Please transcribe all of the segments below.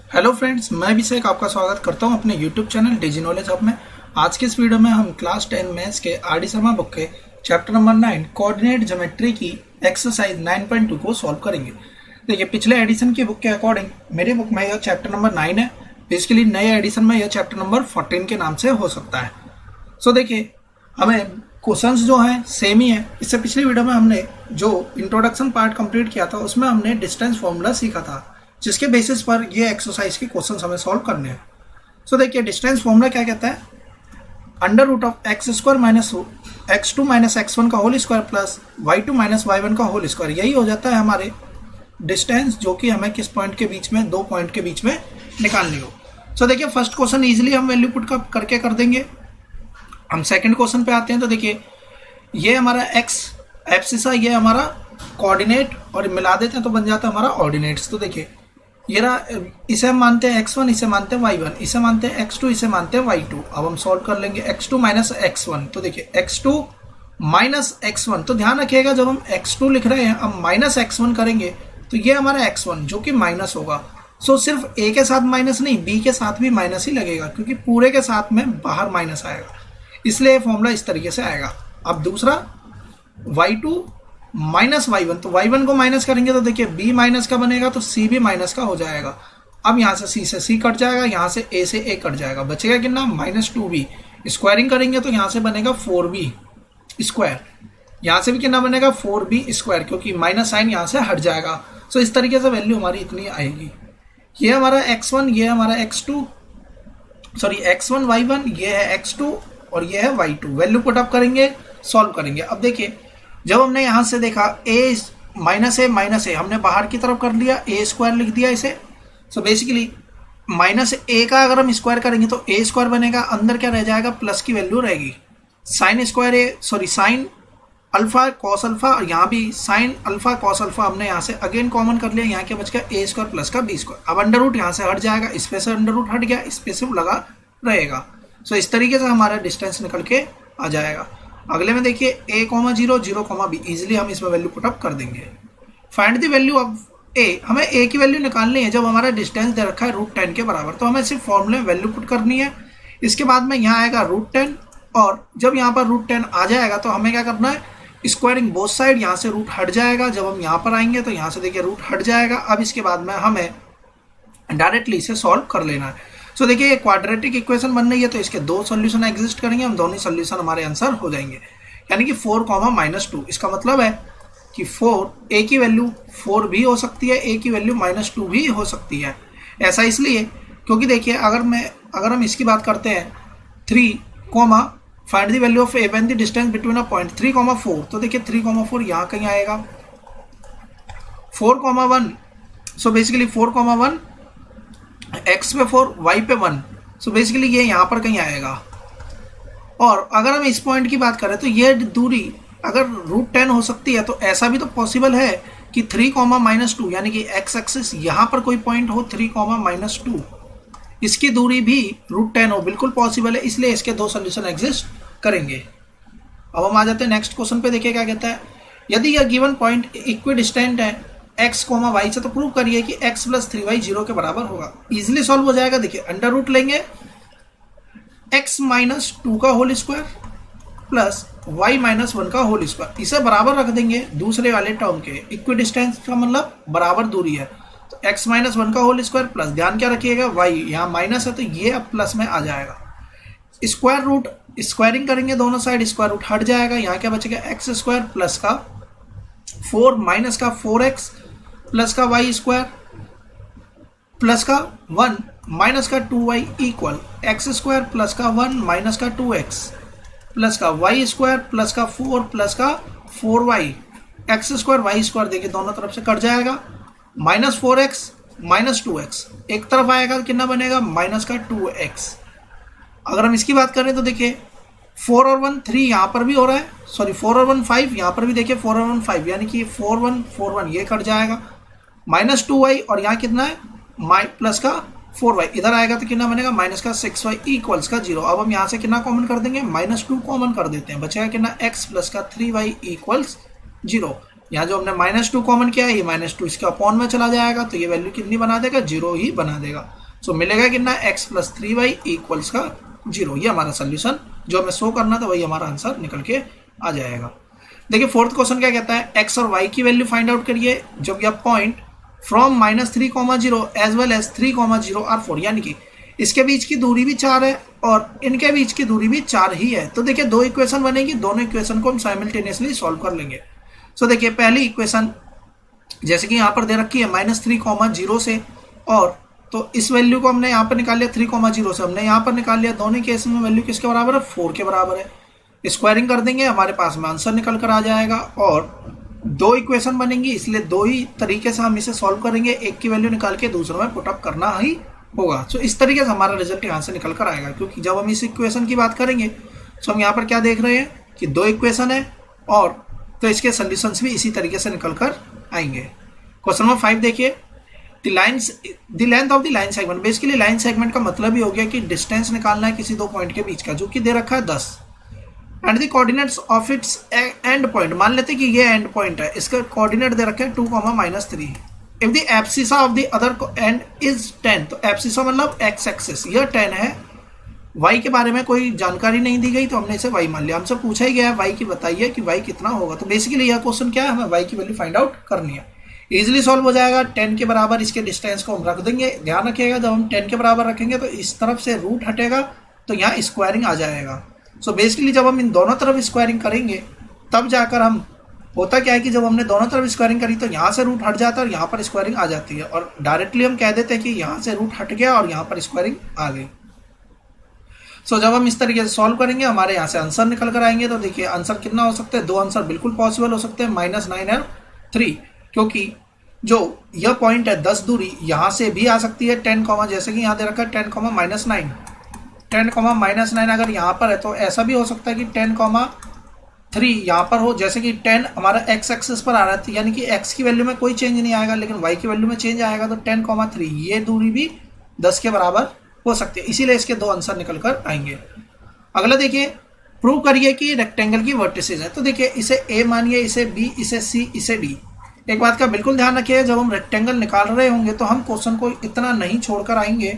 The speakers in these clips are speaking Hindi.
हेलो फ्रेंड्स, मैं अभिषेक आपका स्वागत करता हूं अपने यूट्यूब चैनल डिजी नॉलेज हब में। आज के इस वीडियो में हम क्लास 10 मैथ्स के आर डी शर्मा बुक के चैप्टर नंबर 9 कोऑर्डिनेट ज्योमेट्री की एक्सरसाइज 9.2 को सॉल्व करेंगे। देखिए, पिछले एडिशन की बुक के अकॉर्डिंग मेरे बुक में यह चैप्टर नंबर 9 है। बेसिकली नए एडिशन में यह चैप्टर नंबर 14 के नाम से हो सकता है। सो देखिए, हमें क्वेश्चंस जो हैं सेम ही है। इससे पिछली वीडियो में हमने जो इंट्रोडक्शन पार्ट कंप्लीट किया था उसमें हमने डिस्टेंस फॉर्मूला सीखा था, जिसके बेसिस पर ये एक्सरसाइज के क्वेश्चंस हमें सॉल्व करने हैं। सो देखिए, डिस्टेंस फॉर्मूला क्या कहता है, under root of X square minus x2 minus x1 का whole square plus y2 minus y1 का होल स्क्वायर। यही हो जाता है हमारे डिस्टेंस, जो कि हमें किस पॉइंट के बीच में, दो पॉइंट के बीच में निकालनी हो। सो देखिए, फर्स्ट क्वेश्चन इजीली हम वैल्यू पुट करके कर देंगे। हम सेकंड क्वेश्चन पे आते हैं। तो देखिए, ये हमारा x एब्सिसा, ये हमारा कोऑर्डिनेट, और मिला देते हैं तो बन जाता है हमारा ऑर्डिनेट्स। तो देखिए, ये रहा, इसे हम मानते हैं x1, इसे मानते हैं y1, इसे मानते हैं x2, इसे मानते हैं y2। अब हम सॉल्व कर लेंगे x2 माइनस x1। तो देखिए, x2 माइनस x1, तो ध्यान रखिएगा जब हम x2 लिख रहे हैं, अब माइनस x1 करेंगे तो ये हमारा x1 जो कि माइनस होगा। सो सिर्फ a के साथ माइनस नहीं, b के साथ भी माइनस ही लगेगा, क्योंकि पूरे के साथ में बाहर माइनस आएगा, इसलिए फॉर्मूला इस तरीके से आएगा। अब दूसरा y2 माइनस y1, तो y1 को माइनस करेंगे तो देखिए b माइनस का बनेगा, तो c भी माइनस का हो जाएगा। अब यहाँ से c से c कट जाएगा, यहाँ से a से a कट जाएगा, बचेगा कितना, माइनस 2b। स्क्वायरिंग करेंगे तो यहाँ से बनेगा 4b स्क्वायर, यहाँ से भी कितना बनेगा 4b स्क्वायर, क्योंकि माइनस साइन यहाँ से हट जाएगा। सो इस तरीके से वैल्यू हमारी इतनी आएगी। ये हमारा x1, ये हमारा x2, सॉरी x1 y1, ये है x2 और ये है y2। वैल्यू पुट अप करेंगे, सॉल्व करेंगे। अब देखिए, जब हमने यहाँ से देखा a माइनस ए हमने बाहर की तरफ कर लिया, a स्क्वायर लिख दिया इसे। सो बेसिकली माइनस ए का अगर हम स्क्वायर करेंगे तो a स्क्वायर बनेगा, अंदर क्या रह जाएगा, प्लस की वैल्यू रहेगी। Sine square A, sorry sine alpha cos alpha, और यहाँ भी साइन अल्फा कॉस अल्फा हमने यहाँ से अगेन कॉमन कर लिया। यहाँ क्या बच गया, a स्क्वायर प्लस का b स्क्वायर। अब अंडर रूट यहाँ से हट जाएगा, इस पे से अंडर रूट हट गया, इस पे से लगा रहेगा। सो इस तरीके से हमारा डिस्टेंस निकल के आ जाएगा। अगले में देखिए a, 0, 0, b, इजिली हम इसमें वैल्यू पुट अप कर देंगे। Find the value of a, हमें a की वैल्यू निकालनी है जब हमारा डिस्टेंस दे रखा है √10 के बराबर, तो हमें सिर्फ फॉर्मूले में वैल्यू पुट करनी है। इसके बाद में यहाँ आएगा √10, और जब यहाँ पर √10 आ जाएगा तो हमें क्या करना है, स्क्वायरिंग बोथ साइड, यहाँ से रूट हट जाएगा। जब हम यहाँ पर आएंगे तो यहाँ से देखिए रूट हट जाएगा। अब इसके बाद में हमें डायरेक्टली इसे सॉल्व कर लेना है। सो देखिए, ये क्वाड्रेटिक इक्वेशन बन रही है, तो इसके दो सॉल्यूशन एग्जिस्ट करेंगे, हम दोनों सॉल्यूशन हमारे आंसर हो जाएंगे। यानी कि 4, -2, इसका मतलब है कि 4, a की वैल्यू 4 भी हो सकती है, a की वैल्यू -2 भी हो सकती है। ऐसा इसलिए क्योंकि देखिए, अगर हम इसकी बात करते हैं 3, find the value of a when the distance between a point 3, 4, तो देखिए 3, 4 यहाँ कहीं आएगा। 4, 1, सो बेसिकली 4, 1, x पे 4, y पे 1, सो बेसिकली ये यहाँ पर कहीं आएगा। और अगर हम इस पॉइंट की बात करें तो ये दूरी अगर √10 हो सकती है, तो ऐसा भी तो पॉसिबल है कि 3, -2, यानी कि x एक्सिस यहाँ पर कोई पॉइंट हो 3, -2, इसकी दूरी भी √10 हो, बिल्कुल पॉसिबल है। इसलिए इसके दो सोल्यूशन एग्जिस्ट करेंगे। अब हम आ जाते हैं नेक्स्ट क्वेश्चन पे। देखिए क्या कहता है, यदि यह गिवन पॉइंट इक्विडिस्टेंट है x, y से, तो प्रूव करिए कि x + 3y 0 के बराबर होगा। इजिली सॉल्व हो जाएगा। देखिए, अंडर रूट लेंगे x - 2 का होल स्क्वायर प्लस y - 1 का होल स्क्वायर, इसे बराबर रख देंगे दूसरे वाले टर्म के। इक्विडिस्टेंस का मतलब बराबर दूरी है, तो x - 1 का होल स्क्वायर प्लस, ध्यान क्या रखिएगा, y यहाँ माइनस है तो ये अब प्लस में आ जाएगा। स्क्वायर रूट, स्क्वायरिंग करेंगे दोनों साइड, स्क्वायर रूट हट जाएगा, यहाँ क्या बचेगा, x स्क्वायर प्लस का 4 माइनस का 4x प्लस का y स्क्वायर प्लस का 1 माइनस का 2y equal x square plus का 1 माइनस का 2x प्लस का y स्क्वायर प्लस का 4 प्लस का 4y, x square y square देखिए दोनों तरफ से कट जाएगा, -4x -2x, एक तरफ आएगा कितना बनेगा, माइनस का 2x। अगर हम इसकी बात करें तो देखिए 4 और 1 3 यहाँ पर भी हो रहा है, सॉरी 4 और 1 5, यहाँ पर भी देखिए 4 और 1 5, यानी कि 4 1 4 1 ये कट जाएगा, -2y, और यहाँ कितना है, प्लस का 4y, इधर आएगा तो कितना बनेगा, माइनस का 6y इक्वल्स का 0। अब हम यहाँ से कितना कॉमन कर देंगे, -2 कॉमन कर देते हैं, बचेगा कितना, x प्लस का 3y इक्वल्स 0। यहाँ जो हमने -2 कॉमन किया है, ये -2 इसके अपॉन में चला जाएगा, तो ये वैल्यू कितनी बना देगा, 0 ही बना देगा। सो मिलेगा कितना, x + 3y इक्वल्स का 0। ये हमारा सोल्यूशन जो हमें शो करना था वही हमारा आंसर निकल के आ जाएगा। देखिए फोर्थ क्वेश्चन क्या कहता है, x और y की वैल्यू फाइंड आउट करिए जब यह point from -3,0 as well as 3,0 are 4, यानी कि इसके बीच की दूरी भी 4 है और इनके बीच की दूरी भी 4 ही है। तो देखिए दो इक्वेशन बनेगी, दोनों इक्वेशन को हम साइमल्टेनियसली सॉल्व कर लेंगे। सो देखिए पहली इक्वेशन जैसे कि यहाँ पर दे रखी है -3,0 से, और तो इस वैल्यू को हमने यहाँ पर निकाल लिया 3,0 से, हमने यहाँ पर निकाल लिया। दोनों केस में वैल्यू किसके बराबर है, 4 के बराबर है। स्क्वायरिंग कर देंगे, हमारे पास में आंसर निकल कर आ जाएगा। और दो इक्वेशन बनेंगी, इसलिए दो ही तरीके से हम इसे सॉल्व करेंगे, एक की वैल्यू निकाल के दूसरे में पुटअप करना ही होगा। सो इस तरीके से हमारा रिजल्ट यहाँ से निकल कर आएगा, क्योंकि जब हम इस इक्वेशन की बात करेंगे तो हम यहाँ पर क्या देख रहे हैं कि दो इक्वेशन है, और तो इसके सोल्यूशंस भी इसी तरीके से निकल कर आएंगे। क्वेश्चन नंबर 5 देखिए, the length of the line segment. Basically line segment का मतलब ही हो गया कि डिस्टेंस निकालना है किसी दो पॉइंट के बीच का, जो कि दे रखा है 10, and the coordinates of its and point. मान लेते हैं कि ये एंड पॉइंट है, इसका कोऑर्डिनेट दे रखे हैं 2, -3। If the abscissa of the other and is 10, तो एब्सिसा मतलब एक्स एक्सिस, यह 10 है। y के बारे में कोई जानकारी नहीं दी गई, तो हमने इसे y मान लिया। हमसे पूछा ही गया है y की बताइए कि y कितना होगा। तो बेसिकली यह क्वेश्चन क्या है, हमें y की वैल्यू फाइंड आउट करनी है। इजीली सॉल्व हो जाएगा। 10 के बराबर इसके डिस्टेंस को हम रख देंगे। ध्यान रखिएगा जब हम 10 के बराबर रखेंगे तो इस तरफ से रूट हटेगा, तो यहाँ स्क्वायरिंग आ जाएगा। सो बेसिकली जब हम इन दोनों तरफ स्क्वायरिंग करेंगे तब जाकर हम, होता क्या है कि जब हमने दोनों तरफ स्क्वायरिंग करी तो यहाँ से रूट हट जाता है और यहाँ पर स्क्वायरिंग आ जाती है, और डायरेक्टली हम कह देते हैं कि यहाँ से रूट हट गया और यहाँ पर स्क्वायरिंग आ गई। सो जब हम इस तरीके से सॉल्व करेंगे हमारे यहाँ से आंसर निकल कर आएंगे। तो देखिए आंसर कितना हो सकता है, दो आंसर बिल्कुल पॉसिबल हो सकते हैं, -9 और 3, क्योंकि जो यह पॉइंट है 10 दूरी यहाँ से भी आ सकती है 10, जैसे कि यहाँ दे रखा है 10, -9। 10, -9 अगर यहाँ पर है तो ऐसा भी हो सकता है कि 10,3 यहाँ पर हो, जैसे कि 10 हमारा x एक्सिस पर आ रहा है, यानी कि x की वैल्यू में कोई चेंज नहीं आएगा, लेकिन y की वैल्यू में चेंज आएगा। तो 10,3 ये दूरी भी 10 के बराबर हो सकती है, इसीलिए इसके दो आंसर निकल कर आएंगे। अगला देखिए, प्रूव करिए कि रेक्टेंगल की वर्टिसेज है। तो देखिए इसे a मानिए, इसे b, इसे c, इसे d। एक बात का बिल्कुल ध्यान रखिए, जब हम रेक्टेंगल निकाल रहे होंगे तो हम क्वेश्चन को इतना नहीं छोड़कर आएंगे।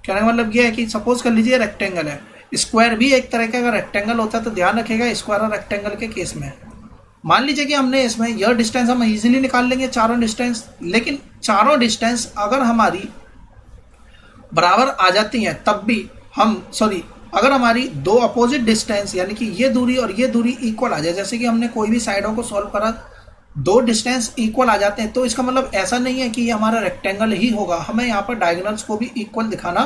कहने का मतलब ये है कि सपोज कर लीजिए रेक्टेंगल है, स्क्वायर भी एक तरह का अगर रेक्टेंगल होता है तो ध्यान रखिएगा स्क्वायर और रेक्टेंगल के केस में मान लीजिए कि हमने इसमें यह डिस्टेंस हम इजीली निकाल लेंगे, चारों डिस्टेंस, लेकिन चारों डिस्टेंस अगर हमारी बराबर आ जाती हैं तब भी हम अगर हमारी दो अपोजिट डिस्टेंस यानी कि ये दूरी और ये दूरी इक्वल आ जाए, जैसे कि हमने कोई भी साइडों को सॉल्व करा, दो डिस्टेंस इक्वल आ जाते हैं, तो इसका मतलब ऐसा नहीं है कि ये हमारा रेक्टेंगल ही होगा, हमें यहाँ पर डायगोनल्स को भी इक्वल दिखाना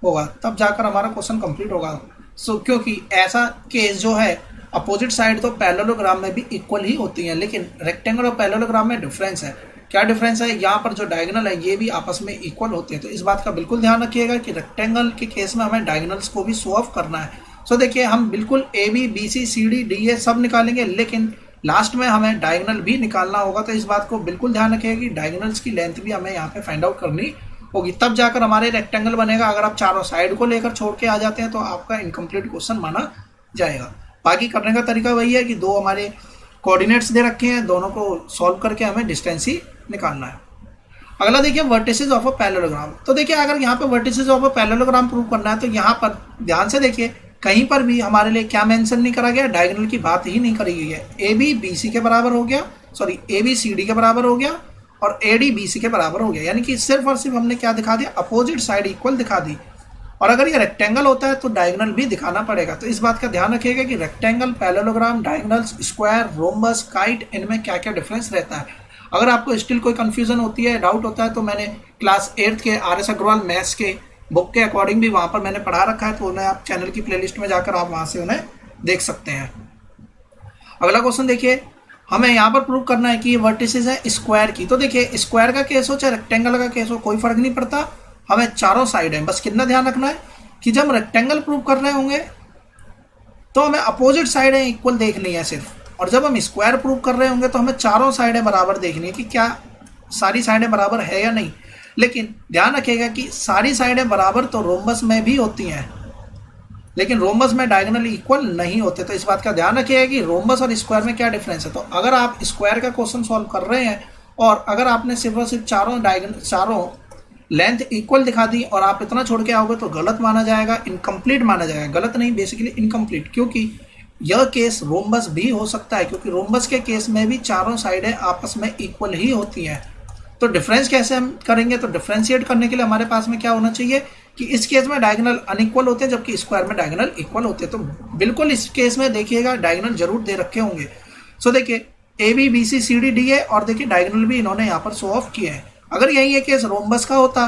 होगा, तब जाकर हमारा क्वेश्चन कंप्लीट होगा। क्योंकि ऐसा केस जो है अपोजिट साइड तो पैरेललोग्राम में भी इक्वल ही होती हैं, लेकिन रेक्टेंगल और पैरेललोग्राम में डिफरेंस है। क्या डिफरेंस है, यहाँ पर जो डायगोनल है ये भी आपस में इक्वल होते हैं, तो इस बात का बिल्कुल ध्यान रखिएगा कि रेक्टेंगल के केस में हमें डायगोनल्स को भी शो ऑफ करना है। देखिए हम बिल्कुल A B B C C D D ये सब निकालेंगे, लेकिन लास्ट में हमें डायगोनल भी निकालना होगा, तो इस बात को बिल्कुल ध्यान रखिएगा कि डायगोनल्स की लेंथ भी हमें यहाँ पे फाइंड आउट करनी होगी, तब जाकर हमारे रेक्टेंगल बनेगा। अगर आप चारों साइड को लेकर छोड़ के आ जाते हैं तो आपका इनकम्प्लीट क्वेश्चन माना जाएगा। बाकी करने का तरीका वही है कि दो हमारे कोऑर्डिनेट्स दे रखे हैं, दोनों को सॉल्व करके हमें डिस्टेंस ही निकालना है। अगला देखिए वर्टिसेस ऑफ अ पैरेललोग्राम। तो देखिए अगर यहाँ पे vertices of a parallelogram prove करना है तो यहाँ पर ध्यान से देखिए कहीं पर भी हमारे लिए क्या मेंशन नहीं करा गया, डायगोनल की बात ही नहीं करी गई है। ए बी बी सी के बराबर हो गया, ए बी सी डी के बराबर हो गया और ए डी बी सी के बराबर हो गया, यानी कि सिर्फ और सिर्फ हमने क्या दिखा दिया, अपोजिट साइड इक्वल दिखा दी। और अगर ये रेक्टेंगल होता है तो डायगोनल भी दिखाना पड़ेगा, तो इस बात का ध्यान रखिएगा कि rectangle, parallelogram, diagonals, square, rhombus, kite, इनमें क्या क्या डिफरेंस रहता है। अगर आपको स्टिल कोई कंफ्यूजन होती है, डाउट होता है, तो मैंने क्लास 8th के RS अग्रवाल मैथ्स के बुक के अकॉर्डिंग भी वहाँ पर मैंने पढ़ा रखा है, तो उन्हें आप चैनल की प्लेलिस्ट में जाकर आप वहाँ से उन्हें देख सकते हैं। अगला क्वेश्चन देखिए, हमें यहाँ पर प्रूव करना है कि ये वर्टिसेस है स्क्वायर की। तो देखिए स्क्वायर का केस हो चाहे रेक्टेंगल का केस हो, कोई फर्क नहीं पड़ता, हमें चारों साइड है। बस कितना ध्यान रखना है कि जब रेक्टेंगल प्रूव कर रहे होंगे तो हमें अपोजिट साइड है इक्वल देखनी है सिर्फ, और जब हम स्क्वायर प्रूव कर रहे होंगे तो हमें चारों साइडें बराबर देखनी है कि क्या सारी साइडें बराबर है या नहीं। लेकिन ध्यान रखिएगा कि सारी साइडें बराबर तो रोम्बस में भी होती हैं, लेकिन रोम्बस में डायगोनल इक्वल नहीं होते। तो इस बात का ध्यान रखिएगा कि रोम्बस और स्क्वायर में क्या डिफरेंस है। तो अगर आप स्क्वायर का क्वेश्चन सॉल्व कर रहे हैं और अगर आपने सिर्फ और सिर्फ चारों लेंथ इक्वल दिखा दी और आप इतना छोड़ के आओगे तो गलत माना जाएगा, इनकम्प्लीट माना जाएगा। गलत नहीं, बेसिकली इनकम्प्लीट, क्योंकि यह केस रोम्बस भी हो सकता है, क्योंकि रोम्बस के केस में भी चारों साइडें आपस में इक्वल ही होती हैं। तो डिफरेंस कैसे हम करेंगे, तो डिफरेंशिएट करने के लिए हमारे पास में क्या होना चाहिए कि इस केस में डायगोनल अनइक्वल होते हैं जबकि स्क्वायर में डायगोनल इक्वल होते हैं। तो बिल्कुल इस केस में देखिएगा डायगोनल जरूर दे रखे होंगे। सो देखिए A B B C C D D है और देखिए डायगोनल भी इन्होंने यहाँ पर शो ऑफ किया है। अगर यही ये केस रोम्बस का होता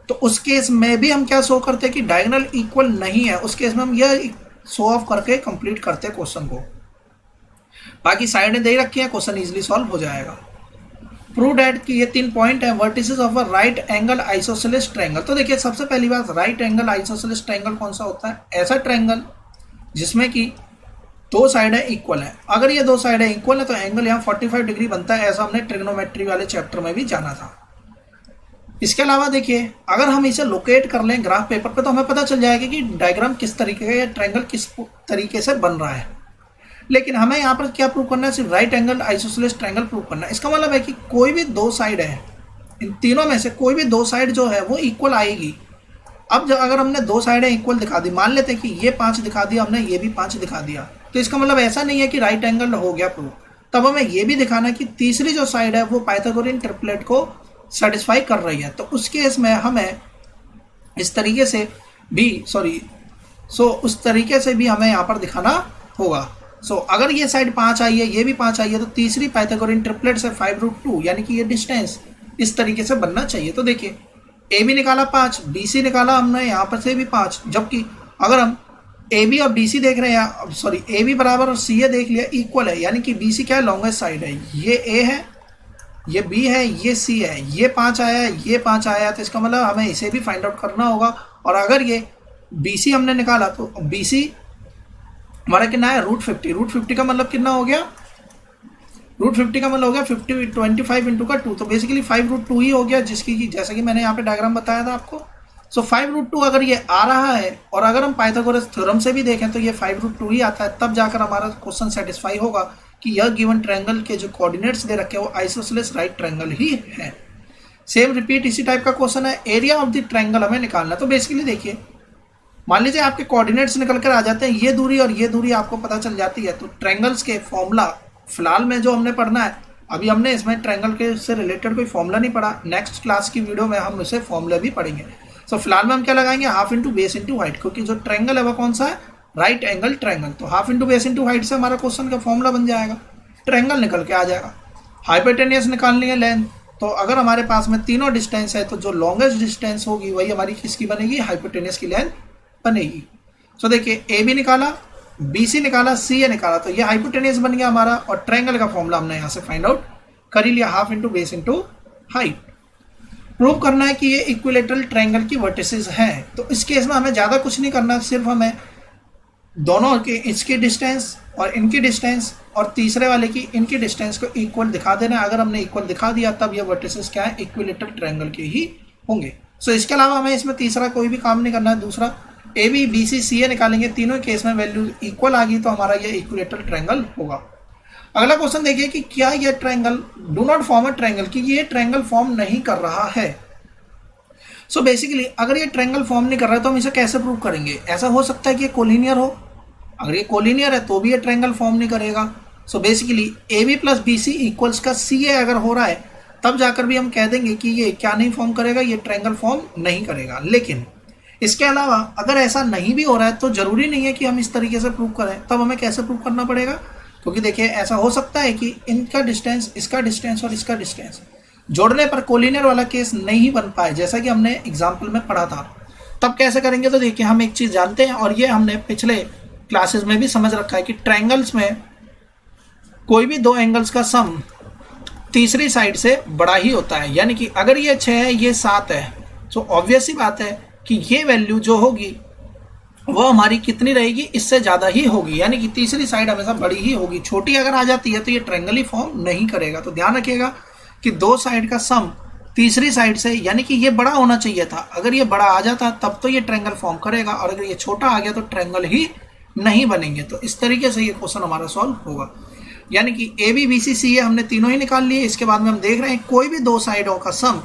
तो उस केस में भी हम क्या शो करते कि डायगोनल इक्वल नहीं है, उस केस में हम यह शो ऑफ करके कंप्लीट करते क्वेश्चन को। बाकी साइडें दे रखी है, क्वेश्चन इजीली सॉल्व हो जाएगा। प्रूव दैट कि ये 3 पॉइंट है vertices of a right angle isosceles triangle. तो देखिए सबसे पहली बात, राइट एंगल आइसोसेलेस ट्रायंगल कौन सा होता है, ऐसा ट्रायंगल जिसमें कि दो साइडें इक्वल है। अगर ये दो साइडें इक्वल है तो एंगल यहाँ 45 डिग्री बनता है, ऐसा हमने ट्रिग्नोमेट्री वाले चैप्टर में भी जाना था। इसके अलावा देखिए अगर हम इसे लोकेट कर लें ग्राफ पेपर पे तो हमें पता चल जाएगा कि डायग्राम किस तरीके का या ट्रायंगल किस तरीके से बन रहा है। लेकिन हमें यहाँ पर क्या प्रूव करना है, सिर्फ right angle isosceles triangle prove करना है। इसका मतलब है कि कोई भी दो साइड है, इन तीनों में से कोई भी दो साइड जो है वो इक्वल आएगी। अब अगर हमने दो साइडें इक्वल दिखा दी, मान लेते हैं कि ये 5 दिखा दिया हमने, ये भी 5 दिखा दिया, तो इसका मतलब ऐसा नहीं है कि राइट एंगल हो गया प्रूव। तब हमें ये भी दिखाना कि तीसरी जो साइड है वो पाइथागोरियन ट्रिपलेट को सेटिस्फाई कर रही है। तो उस केस में हमें इस तरीके से भी उस तरीके से भी हमें यहाँ पर दिखाना होगा। अगर ये साइड 5 आई है, ये भी 5 आई है, तो तीसरी पाइथागोरियन ट्रिपलेट से 5√2 यानी कि ये डिस्टेंस इस तरीके से बनना चाहिए। तो देखिए ए बी निकाला 5, बी सी निकाला हमने यहाँ पर से भी 5, जबकि अगर हम ए बी और बी सी देख रहे हैं, ए बी बराबर और सी ए देख लिया इक्वल है, यानी कि बी सी क्या है, लॉन्गेस्ट साइड है, ये ए है, ये बी है, ये सी है, ये 5 आया है, ये 5 आया है, तो इसका मतलब हमें इसे भी फाइंड आउट करना होगा। और अगर ये बी सी हमने निकाला तो बी सी हमारा कितना है, √50। √50 का मतलब कितना हो गया, √50 का मतलब हो गया 25 इंटू का 2, तो बेसिकली 5√2 ही हो गया, जिसकी जैसा कि मैंने यहाँ पे डायग्राम बताया था आपको। 5√2 अगर ये आ रहा है और अगर हम पाइथागोरस थ्योरम से भी देखें तो ये 5√2 ही आता है, तब जाकर हमारा क्वेश्चन सेटिस्फाई होगा कि यह गिवन ट्रायंगल के जो कोऑर्डिनेट्स दे रखे हैं वो आइसोसेलेस राइट ट्रायंगल ही है। सेम रिपीट इसी टाइप का क्वेश्चन है, एरिया ऑफ द ट्रायंगल हमें निकालना है। तो बेसिकली देखिए मान लीजिए आपके कोऑर्डिनेट्स निकल कर आ जाते हैं, ये दूरी और ये दूरी आपको पता चल जाती है, तो ट्रायंगल्स के फॉर्मूला फिलहाल में जो हमने पढ़ना है, अभी हमने इसमें ट्रायंगल के से रिलेटेड कोई फॉर्मूला नहीं पढ़ा, नेक्स्ट क्लास की वीडियो में हम इसे फॉर्मूला भी पढ़ेंगे। फिलहाल में हम क्या लगाएंगे, half into base into height, क्योंकि जो ट्रायंगल है वो कौन सा है, राइट एंगल ट्रायंगल। तो half into base into height से हमारा क्वेश्चन का फॉर्मूला बन जाएगा, ट्रायंगल निकल के आ जाएगा। हाइपोटेनियस निकालनी है लेंथ, तो अगर हमारे पास में तीनों डिस्टेंस है तो जो लॉन्गेस्ट डिस्टेंस होगी वही हमारी किसकी बनेगी, हाइपोटेनियस की लेंथ बनेगी। देखिए ए बी निकाला, बी सी निकाला, सी ए निकाला, तो ये हाइपोटेनियस बन गया हमारा, और ट्रायंगल का फॉर्मूला हमने यहाँ से फाइंड आउट कर ही लिया, half into base into height. Prove करना है कि ये इक्विलेटरल ट्रायंगल की वर्टिसेस हैं। तो इस केस में हमें ज़्यादा कुछ नहीं करना, सिर्फ हमें दोनों के इसकी डिस्टेंस और इनकी डिस्टेंस और तीसरे वाले की इनकी डिस्टेंस को इक्वल दिखा देना है। अगर हमने इक्वल दिखा दिया तब ये वर्टिसेस क्या है, इक्विलेटरल ट्रायंगल के ही होंगे। इसके अलावा हमें इसमें तीसरा कोई भी काम नहीं करना है। दूसरा ए बी बी सी सी ए निकालेंगे, तीनों केस में वैल्यू इक्वल आ गई तो हमारा ये इक्विलेटरल ट्रायंगल होगा। अगला क्वेश्चन देखिए कि क्या ये triangle do not form a triangle, कि ये ट्रायंगल फॉर्म नहीं कर रहा है। बेसिकली अगर ये ट्रायंगल फॉर्म नहीं कर रहा है तो हम इसे कैसे प्रूव करेंगे। ऐसा हो सकता है कि ये कोलिनियर हो, अगर ये कोलिनियर है तो भी ये ट्रायंगल फॉर्म नहीं करेगा। Basically A B plus B C equals का सी ए अगर हो रहा है तब जाकर भी हम कह देंगे कि ये क्या नहीं फॉर्म करेगा, ये ट्रायंगल फॉर्म नहीं करेगा। लेकिन इसके अलावा अगर ऐसा नहीं भी हो रहा है तो जरूरी नहीं है कि हम इस तरीके से प्रूव करें। तब हमें कैसे प्रूव करना पड़ेगा, क्योंकि देखिए ऐसा हो सकता है कि इनका डिस्टेंस, इसका डिस्टेंस और इसका डिस्टेंस जोड़ने पर कोलिनियर वाला केस नहीं बन पाए, जैसा कि हमने एग्जाम्पल में पढ़ा था। तब कैसे करेंगे, तो देखिए हम एक चीज़ जानते हैं और ये हमने पिछले क्लासेस में भी समझ रखा है कि ट्रायंगल्स में कोई भी दो एंगल्स का सम तीसरी साइड से बड़ा ही होता है। यानी कि अगर ये 6 है, ये 7 है, तो ऑब्वियस सी बात है कि ये वैल्यू जो होगी वो हमारी कितनी रहेगी, इससे ज़्यादा ही होगी। यानी कि तीसरी साइड हमेशा बड़ी ही होगी। छोटी अगर आ जाती है तो ये ट्रायंगल ही फॉर्म नहीं करेगा। तो ध्यान रखिएगा कि दो साइड का सम तीसरी साइड से, यानी कि ये बड़ा होना चाहिए था। अगर ये बड़ा आ जाता तब तो ये ट्रायंगल फॉर्म करेगा, और अगर ये छोटा आ गया तो ट्रायंगल ही नहीं बनेंगे। तो इस तरीके से ये क्वेश्चन हमारा सॉल्व होगा। यानी कि ए बी बी सी सी ए हमने तीनों ही निकाल लिए। इसके बाद में हम देख रहे हैं कोई भी दो साइडों का सम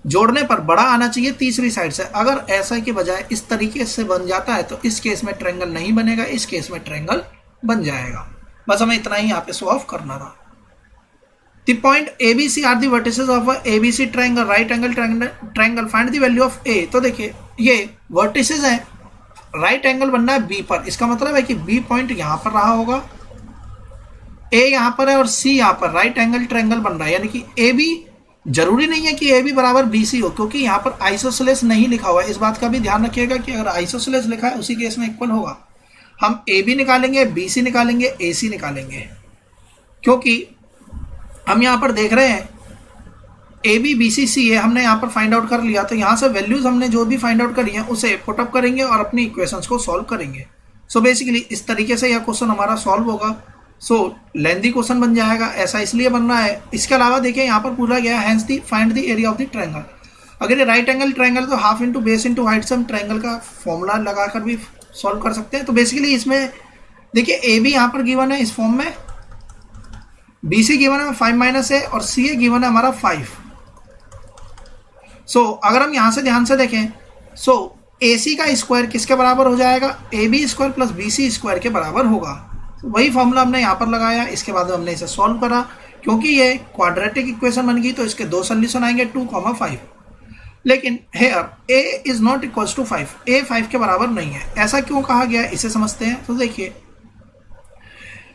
जोड़ने पर बड़ा आना चाहिए तीसरी साइड से। अगर ऐसा के बजाय इस तरीके से बन जाता है तो इस केस में ट्रायंगल नहीं बनेगा, इस केस में ट्रायंगल बन जाएगा। बस हमें इतना ही यहाँ पे सॉल्व करना था। The point ABC are the vertices of a ABC triangle, right angle triangle. Find the value of A। तो देखिए ये vertices हैं, राइट एंगल बनना है B पर। इसका मतलब है कि B पॉइंट यहाँ पर रहा होगा, A यहाँ पर है और C यहाँ पर राइट एंगल ट्रायंगल बन रहा है। यानी कि AB जरूरी नहीं है कि AB बराबर BC हो, क्योंकि यहाँ पर आइसोसेलेस नहीं लिखा हुआ है। इस बात का भी ध्यान रखिएगा कि अगर आइसोसेलेस लिखा है उसी केस में इक्वल होगा। हम AB निकालेंगे, BC निकालेंगे, AC निकालेंगे, क्योंकि हम यहाँ पर देख रहे हैं ए बी बी सी सी ए हमने यहाँ पर फाइंड आउट कर लिया। तो यहाँ से वैल्यूज हमने जो भी फाइंड आउट करी हैं उसे पुटअप करेंगे और अपनी इक्वेशंस को सॉल्व करेंगे। सो बेसिकली इस तरीके से यह क्वेश्चन हमारा सॉल्व होगा। सो लेंथी क्वेश्चन बन जाएगा, ऐसा इसलिए बन रहा है। इसके अलावा देखिए यहाँ पर पूछा गया है find the area of the triangle. अगर ये राइट एंगल ट्रायंगल तो half into base into height से हम ट्रायंगल का फॉर्मूला लगाकर भी सॉल्व कर सकते हैं। तो बेसिकली इसमें देखिए ए बी यहाँ पर गिवन है इस फॉर्म में, बी सी गिवन है 5 माइनस ए और सी ए गिवन है हमारा 5। सो अगर हम यहां से ध्यान से देखें, सो ए सी का स्क्वायर किसके बराबर हो जाएगा, A B square plus B C square के बराबर होगा। तो वही फॉर्मूला हमने यहाँ पर लगाया। इसके बाद हमने इसे सॉल्व करा, क्योंकि ये क्वाड्रेटिक इक्वेशन बन गई तो इसके दो सोल्यूशन आएंगे 2,5। लेकिन here A is not equals to 5, A 5 के बराबर नहीं है। ऐसा क्यों कहा गया इसे समझते हैं। तो देखिए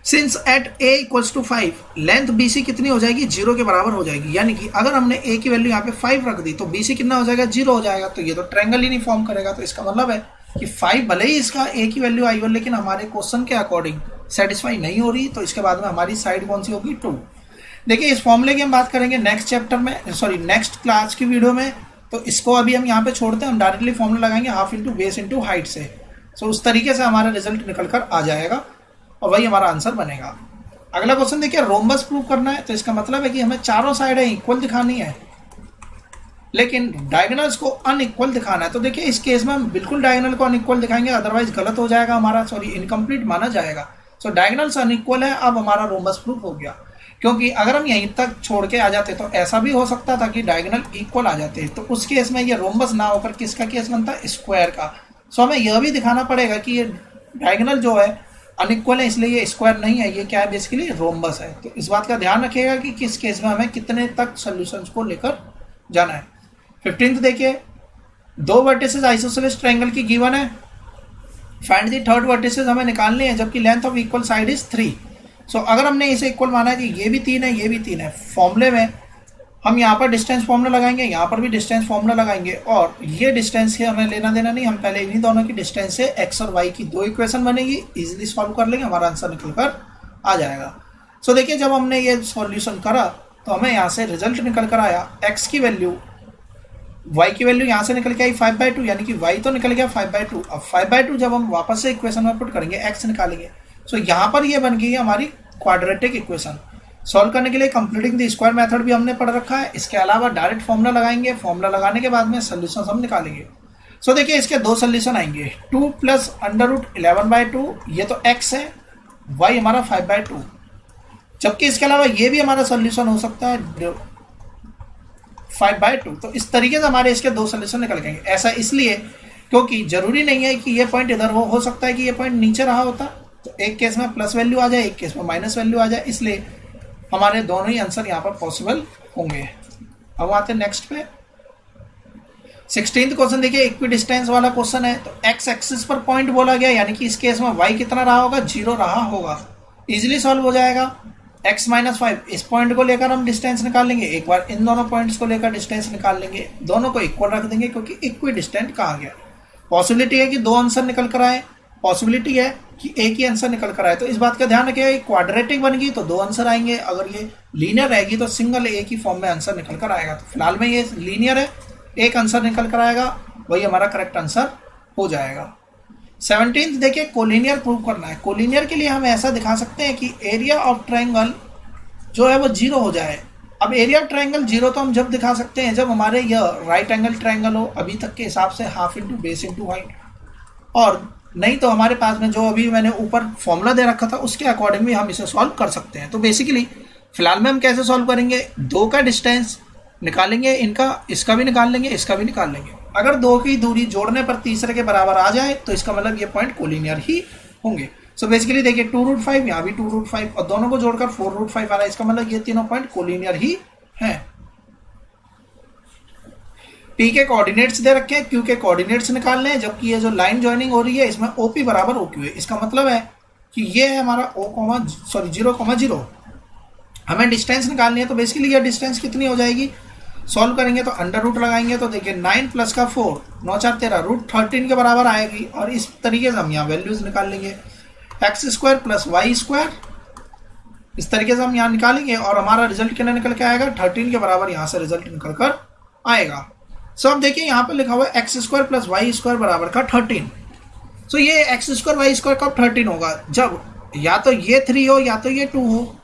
since at A equals to 5 length B C कितनी हो जाएगी, 0 के बराबर हो जाएगी। यानी कि अगर हमने ए की वैल्यू यहाँ पे 5 रख दी तो बी सी कितना हो जाएगा, 0 हो जाएगा। तो ये तो ट्रायंगल ही नहीं फॉर्म करेगा। तो इसका मतलब है कि 5 भले ही इसका ए की वैल्यू आई हो, लेकिन हमारे क्वेश्चन के अकॉर्डिंग सेटिस्फाई नहीं हो रही। तो इसके बाद में हमारी साइड कौन सी होगी, 2। देखिए इस फॉर्मूले की हम बात करेंगे नेक्स्ट चैप्टर में, सॉरी नेक्स्ट क्लास की वीडियो में। तो इसको अभी हम यहाँ पे छोड़ते हैं, हम डायरेक्टली फॉर्मूला लगाएंगे half into base into height से। सो उस तरीके से हमारा रिजल्ट निकल कर आ जाएगा और वही हमारा आंसर बनेगा। अगला क्वेश्चन देखिए रोम्बस प्रूव करना है। तो इसका मतलब है कि हमें चारों साइडें इक्वल दिखानी है, लेकिन डायगोनल्स को अनइक्वल दिखाना है। तो देखिए इस केस में हम बिल्कुल डायगोनल को अनइक्वल दिखाएंगे, अदरवाइज गलत हो जाएगा हमारा, सॉरी इनकम्प्लीट माना जाएगा। सो डायगोनल्स अनइक्वल है, अब हमारा रोम्बस प्रूफ हो गया। क्योंकि अगर हम यहीं तक छोड़ के आ जाते तो ऐसा भी हो सकता था कि डायगोनल इक्वल आ जाते, तो उस केस में ये रोम्बस ना होकर किसका केस बनता है, स्क्वायर का। सो हमें यह भी दिखाना पड़ेगा कि ये डायगोनल जो है अनइक्वल है, इसलिए ये स्क्वायर नहीं है, ये क्या है, बेसिकली रोम्बस है। तो इस बात का ध्यान रखिएगा कि किस केस में हमें कितने तक सॉल्यूशंस को लेकर जाना है। 15th देखिए, दो वर्टिसेस आइसोसेलेस ट्रायंगल की गिवन है, फाइंड द थर्ड वर्टिसेस हमें निकालनी है, जबकि length of equal side is 3। सो अगर हमने इसे इक्वल माना है कि ये भी 3 है, ये भी 3 है, फॉर्मूले में हम यहाँ पर डिस्टेंस फॉर्मूला लगाएंगे, यहाँ पर भी डिस्टेंस फॉर्मूला लगाएंगे, और ये डिस्टेंस के हमें लेना देना नहीं, हम पहले इन्हीं दोनों की डिस्टेंस से एक्स और वाई की दो इक्वेशन बनेगी, इजीली सॉल्व कर लेंगे, हमारा आंसर निकल कर आ जाएगा। सो देखिए जब हमने ये सॉल्यूशन करा तो हमें यहाँ से रिजल्ट निकल कर आया, एक्स की वैल्यू, वाई की वैल्यू यहाँ से निकल के आई 5/2, यानी कि वाई तो निकल गया 5/2। अब 5/2 जब हम वापस से इक्वेशन में पुट करेंगे, एक्स निकालेंगे, सो यहाँ पर ये बन गई है हमारी क्वाड्रेटिक इक्वेशन। सॉल्व करने के लिए कंप्लीटिंग द स्क्वायर मेथड भी हमने पढ़ रखा है। इसके अलावा डायरेक्ट फॉर्मूला लगाएंगे, फॉर्मूला लगाने के बाद में सोल्यूशन हम निकालेंगे। सो देखिए इसके दो सोल्यूशन आएंगे, 2 + √11/2, ये तो x है, y हमारा 5/2, जबकि इसके अलावा ये भी हमारा सोल्यूशन हो सकता है 5/2। तो इस तरीके से हमारे इसके दो सोल्यूशन निकल गएंगे। ऐसा इसलिए क्योंकि जरूरी नहीं है कि ये पॉइंट इधर हो सकता है कि ये पॉइंट नीचे रहा होता, तो एक केस में प्लस वैल्यू आ जाए, एक केस में माइनस वैल्यू आ जाए, इसलिए हमारे दोनों ही आंसर यहाँ पर पॉसिबल होंगे। अब आते हैं नेक्स्ट पे, 16th क्वेश्चन देखिए, इक्वी डिस्टेंस वाला क्वेश्चन है। तो एक्स एक्सिस पर पॉइंट बोला गया, यानी कि इस केस में y कितना रहा होगा, 0 रहा होगा, इजिली सॉल्व हो जाएगा। x - 5 इस पॉइंट को लेकर हम डिस्टेंस निकाल लेंगे, एक बार इन दोनों पॉइंट्स को लेकर डिस्टेंस निकाल लेंगे, दोनों को इक्वल रख देंगे क्योंकि इक्वी डिस्टेंट कहा गया। पॉसिबिलिटी है कि दो आंसर निकल कर आए, पॉसिबिलिटी है कि एक ही आंसर निकल कर आए। तो इस बात का ध्यान रखिएगा, क्वाड्रेटिक बन गई तो दो आंसर आएंगे, अगर ये लीनियर रहेगी तो सिंगल एक ही फॉर्म में आंसर निकल कर आएगा। तो फिलहाल में ये लीनियर है, एक आंसर निकल कर आएगा, वही हमारा करेक्ट आंसर हो जाएगा। 17th देखिए, कोलिनियर प्रूव करना है। कोलिनियर के लिए हम ऐसा दिखा सकते हैं कि एरिया ऑफ ट्रायंगल जो है वो 0 हो जाए। अब एरिया ट्रायंगल 0 तो हम जब दिखा सकते हैं जब हमारे यह राइट एंगल ट्रायंगल हो अभी तक के हिसाब से half into base into height, और नहीं तो हमारे पास में जो अभी मैंने ऊपर फॉर्मूला दे रखा था उसके अकॉर्डिंग भी हम इसे सॉल्व कर सकते हैं। तो बेसिकली फिलहाल में हम कैसे सॉल्व करेंगे, 2 का डिस्टेंस निकालेंगे, इनका इसका भी निकाल लेंगे, इसका भी निकाल लेंगे। अगर 2 की दूरी जोड़ने पर तीसरे के बराबर आ जाए तो इसका मतलब ये पॉइंट कोलिनियर ही होंगे। सो बेसिकली देखिए 2√5 यहाँ भी 2√5 और दोनों को जोड़कर 4√5 आ रहा है, इसका मतलब ये तीनों पॉइंट कोलिनियर ही हैं। P के कोऑर्डिनेट्स दे रखे हैं, Q के कोऑर्डिनेट्स निकालने हैं, जबकि ये जो लाइन ज्वाइनिंग हो रही है इसमें OP बराबर OQ है। इसका मतलब है कि ये है हमारा 0,0। हमें डिस्टेंस निकालनी है, तो बेसिकली ये डिस्टेंस कितनी हो जाएगी, सॉल्व करेंगे तो अंडर रूट लगाएंगे तो देखिए 9 प्लस का 4 9 4 13 √13 के बराबर आएगी। और इस तरीके से हम यहाँ वैल्यूज निकाल लेंगे, x² प्लस y², इस तरीके से हम यहाँ निकालेंगे और हमारा रिजल्ट कितना निकल के आएगा, 13 के बराबर यहाँ से रिजल्ट निकल कर आएगा। सो अब देखिए यहाँ पर लिखा हुआ है x² प्लस y² बराबर का 13। सो ये x² y² कब 13 होगा, जब या तो ये 3 हो या तो ये 2 हो।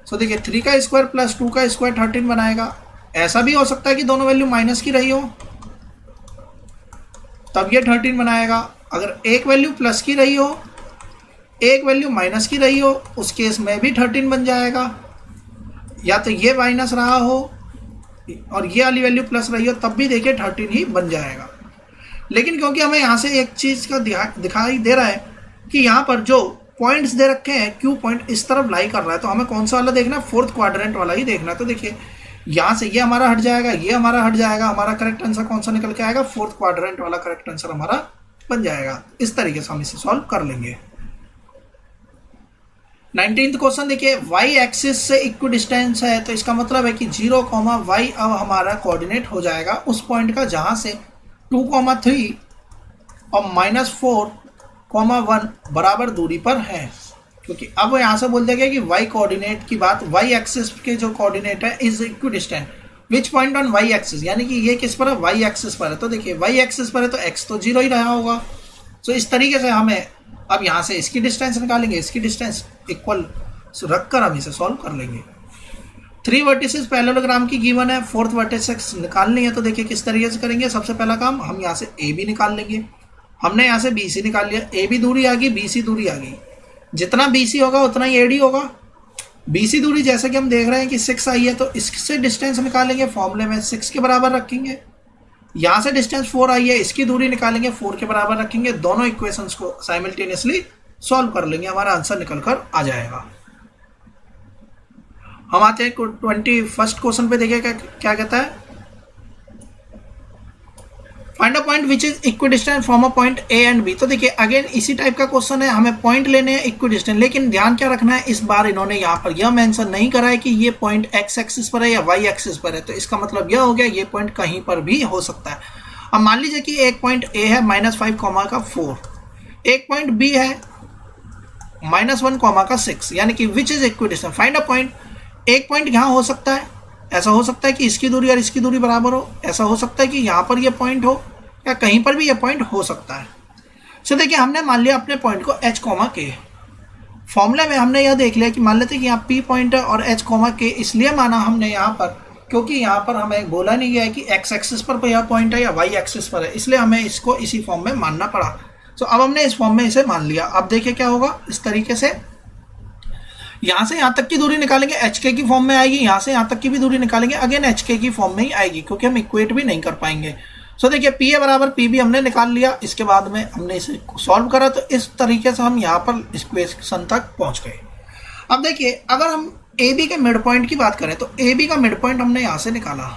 सो देखिए 3 का स्क्वायर प्लस 2 का स्क्वायर 13 बनाएगा। ऐसा भी हो सकता है कि दोनों वैल्यू माइनस की रही हो तब ये 13 बनाएगा। अगर एक वैल्यू प्लस की रही हो एक वैल्यू माइनस की रही हो उस केस में भी 13 बन जाएगा, या तो ये माइनस रहा हो और ये वाली वैल्यू प्लस रही हो तब भी देखिए 13 ही बन जाएगा। लेकिन क्योंकि हमें यहाँ से एक चीज़ का दिखाई दे रहा है कि यहाँ पर जो पॉइंट्स दे रखे हैं Q पॉइंट इस तरफ लाई कर रहा है, तो हमें कौन सा वाला देखना है, 4th क्वाड्रेंट वाला ही देखना है। तो देखिए यहाँ से ये हमारा हट जाएगा, ये हमारा हट जाएगा, हमारा करेक्ट आंसर कौन सा निकल के आएगा, 4th क्वाड्रेंट वाला करेक्ट आंसर हमारा बन जाएगा। इस तरीके से हम इसे सॉल्व कर लेंगे। 19th क्वेश्चन देखिए, y एक्सिस से इक्वी डिस्टेंस है, तो इसका मतलब है कि 0, y अब हमारा कोऑर्डिनेट हो जाएगा उस पॉइंट का जहां से 2, 3 और -4, 1 बराबर दूरी पर है। क्योंकि अब यहाँ से बोल दिया गया कि y कोऑर्डिनेट की बात, y एक्सिस के जो कोऑर्डिनेट है is equi distant which point on y axis, यानी कि ये किस पर है, y एक्सिस पर है। तो देखिए y एक्सिस पर है तो x तो 0 ही रहा होगा। तो इस तरीके से हमें अब यहाँ से इसकी डिस्टेंस निकालेंगे, इसकी डिस्टेंस इक्वल रखकर हम इसे सॉल्व कर लेंगे। 3 वर्टिसेस पैरेललोग्राम की गिवन है, 4th वर्टिसेस निकालनी है। तो देखिए किस तरीके से करेंगे, सबसे पहला काम हम यहाँ से ए बी निकाल लेंगे। हमने यहाँ से बी सी निकाल लिया, ए बी दूरी आ गई, बी सी दूरी आ गई। जितना बी सी होगा उतना ही ए डी होगा। बी सी दूरी जैसे कि हम देख रहे हैं कि 6 आई है, तो इससे डिस्टेंस निकालेंगे, फॉर्मूले में 6 के बराबर रखेंगे। यहाँ से डिस्टेंस 4 आई है, इसकी दूरी निकालेंगे, 4 के बराबर रखेंगे। दोनों इक्वेशंस को साइमल्टेनियसली सॉल्व कर लेंगे, हमारा आंसर निकल कर आ जाएगा। हम आते हैं 21st क्वेश्चन पे, देखिए क्या कहता है, find a point which is equidistant from a point A and B. तो देखिए अगेन इसी टाइप का क्वेश्चन है, हमें पॉइंट लेने हैं इक्विडिस्टेंट, लेकिन ध्यान क्या रखना है, इस बार इन्होंने यहाँ पर यह मेंशन नहीं करा है कि ये पॉइंट एक्स एक्सिस पर है या वाई एक्सिस पर है। तो इसका मतलब यह हो गया ये पॉइंट कहीं पर भी हो सकता है। अब मान लीजिए कि एक पॉइंट ए है -5, 4, एक पॉइंट बी है -1, 6, यानी कि विच is equidistant. Find a point, एक पॉइंट यहाँ हो सकता है, ऐसा हो सकता है कि इसकी दूरी और इसकी दूरी बराबर हो, ऐसा हो सकता है कि यहाँ पर ये पॉइंट हो, या कहीं पर भी ये पॉइंट हो सकता है। सो देखिए हमने मान लिया अपने पॉइंट को h, k। फॉर्मूले में हमने यह देख लिया कि मान लेते हैं कि यहाँ p पॉइंट है और h, k इसलिए माना हमने यहाँ पर क्योंकि यहाँ पर हमें बोला नहीं गया है कि x एक्सिस पर यह पॉइंट है या y एक्सिस पर है, इसलिए हमें इसको इसी फॉर्म में मानना पड़ा। सो अब हमने इस फॉर्म में इसे मान लिया। अब देखिए क्या होगा, इस तरीके से यहाँ से यहाँ तक की दूरी निकालेंगे, HK की फॉर्म में आएगी, यहाँ से यहाँ तक की भी दूरी निकालेंगे, अगेन HK की फॉर्म में ही आएगी, क्योंकि हम इक्वेट भी नहीं कर पाएंगे। सो देखिए P है बराबर P भी हमने निकाल लिया, इसके बाद में हमने इसे सॉल्व करा, तो इस तरीके से हम यहाँ पर इस इक्वेशन तक पहुँच गए। अब देखिए अगर हम AB के मिड पॉइंट की बात करें तो AB का मिड पॉइंट हमने यहाँ से निकाला।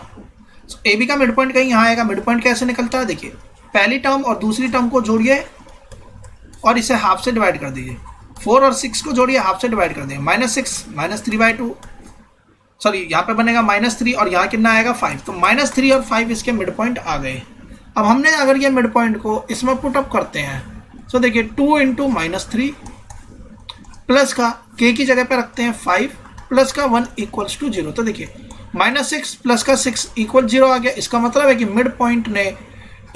AB का मिड पॉइंट कहीं यहाँ आएगा। मिड पॉइंट कैसे निकलता है, देखिए पहली टर्म और दूसरी टर्म को जोड़िए और इसे हाफ से डिवाइड कर दीजिए। 4 और 6 को जोड़िए, हाफ से डिवाइड कर देंगे, -6 -3/2, सॉरी यहाँ पे बनेगा -3 और यहाँ कितना आएगा 5, तो -3 और 5 इसके मिड पॉइंट आ गए। अब हमने अगर ये मिड पॉइंट को इसमें पुट अप करते हैं तो देखिए 2 × -3 प्लस का k की जगह पे रखते हैं 5 प्लस का 1 = 0। तो देखिए -6 प्लस का 6 = 0 आ गया। इसका मतलब है कि मिड पॉइंट ने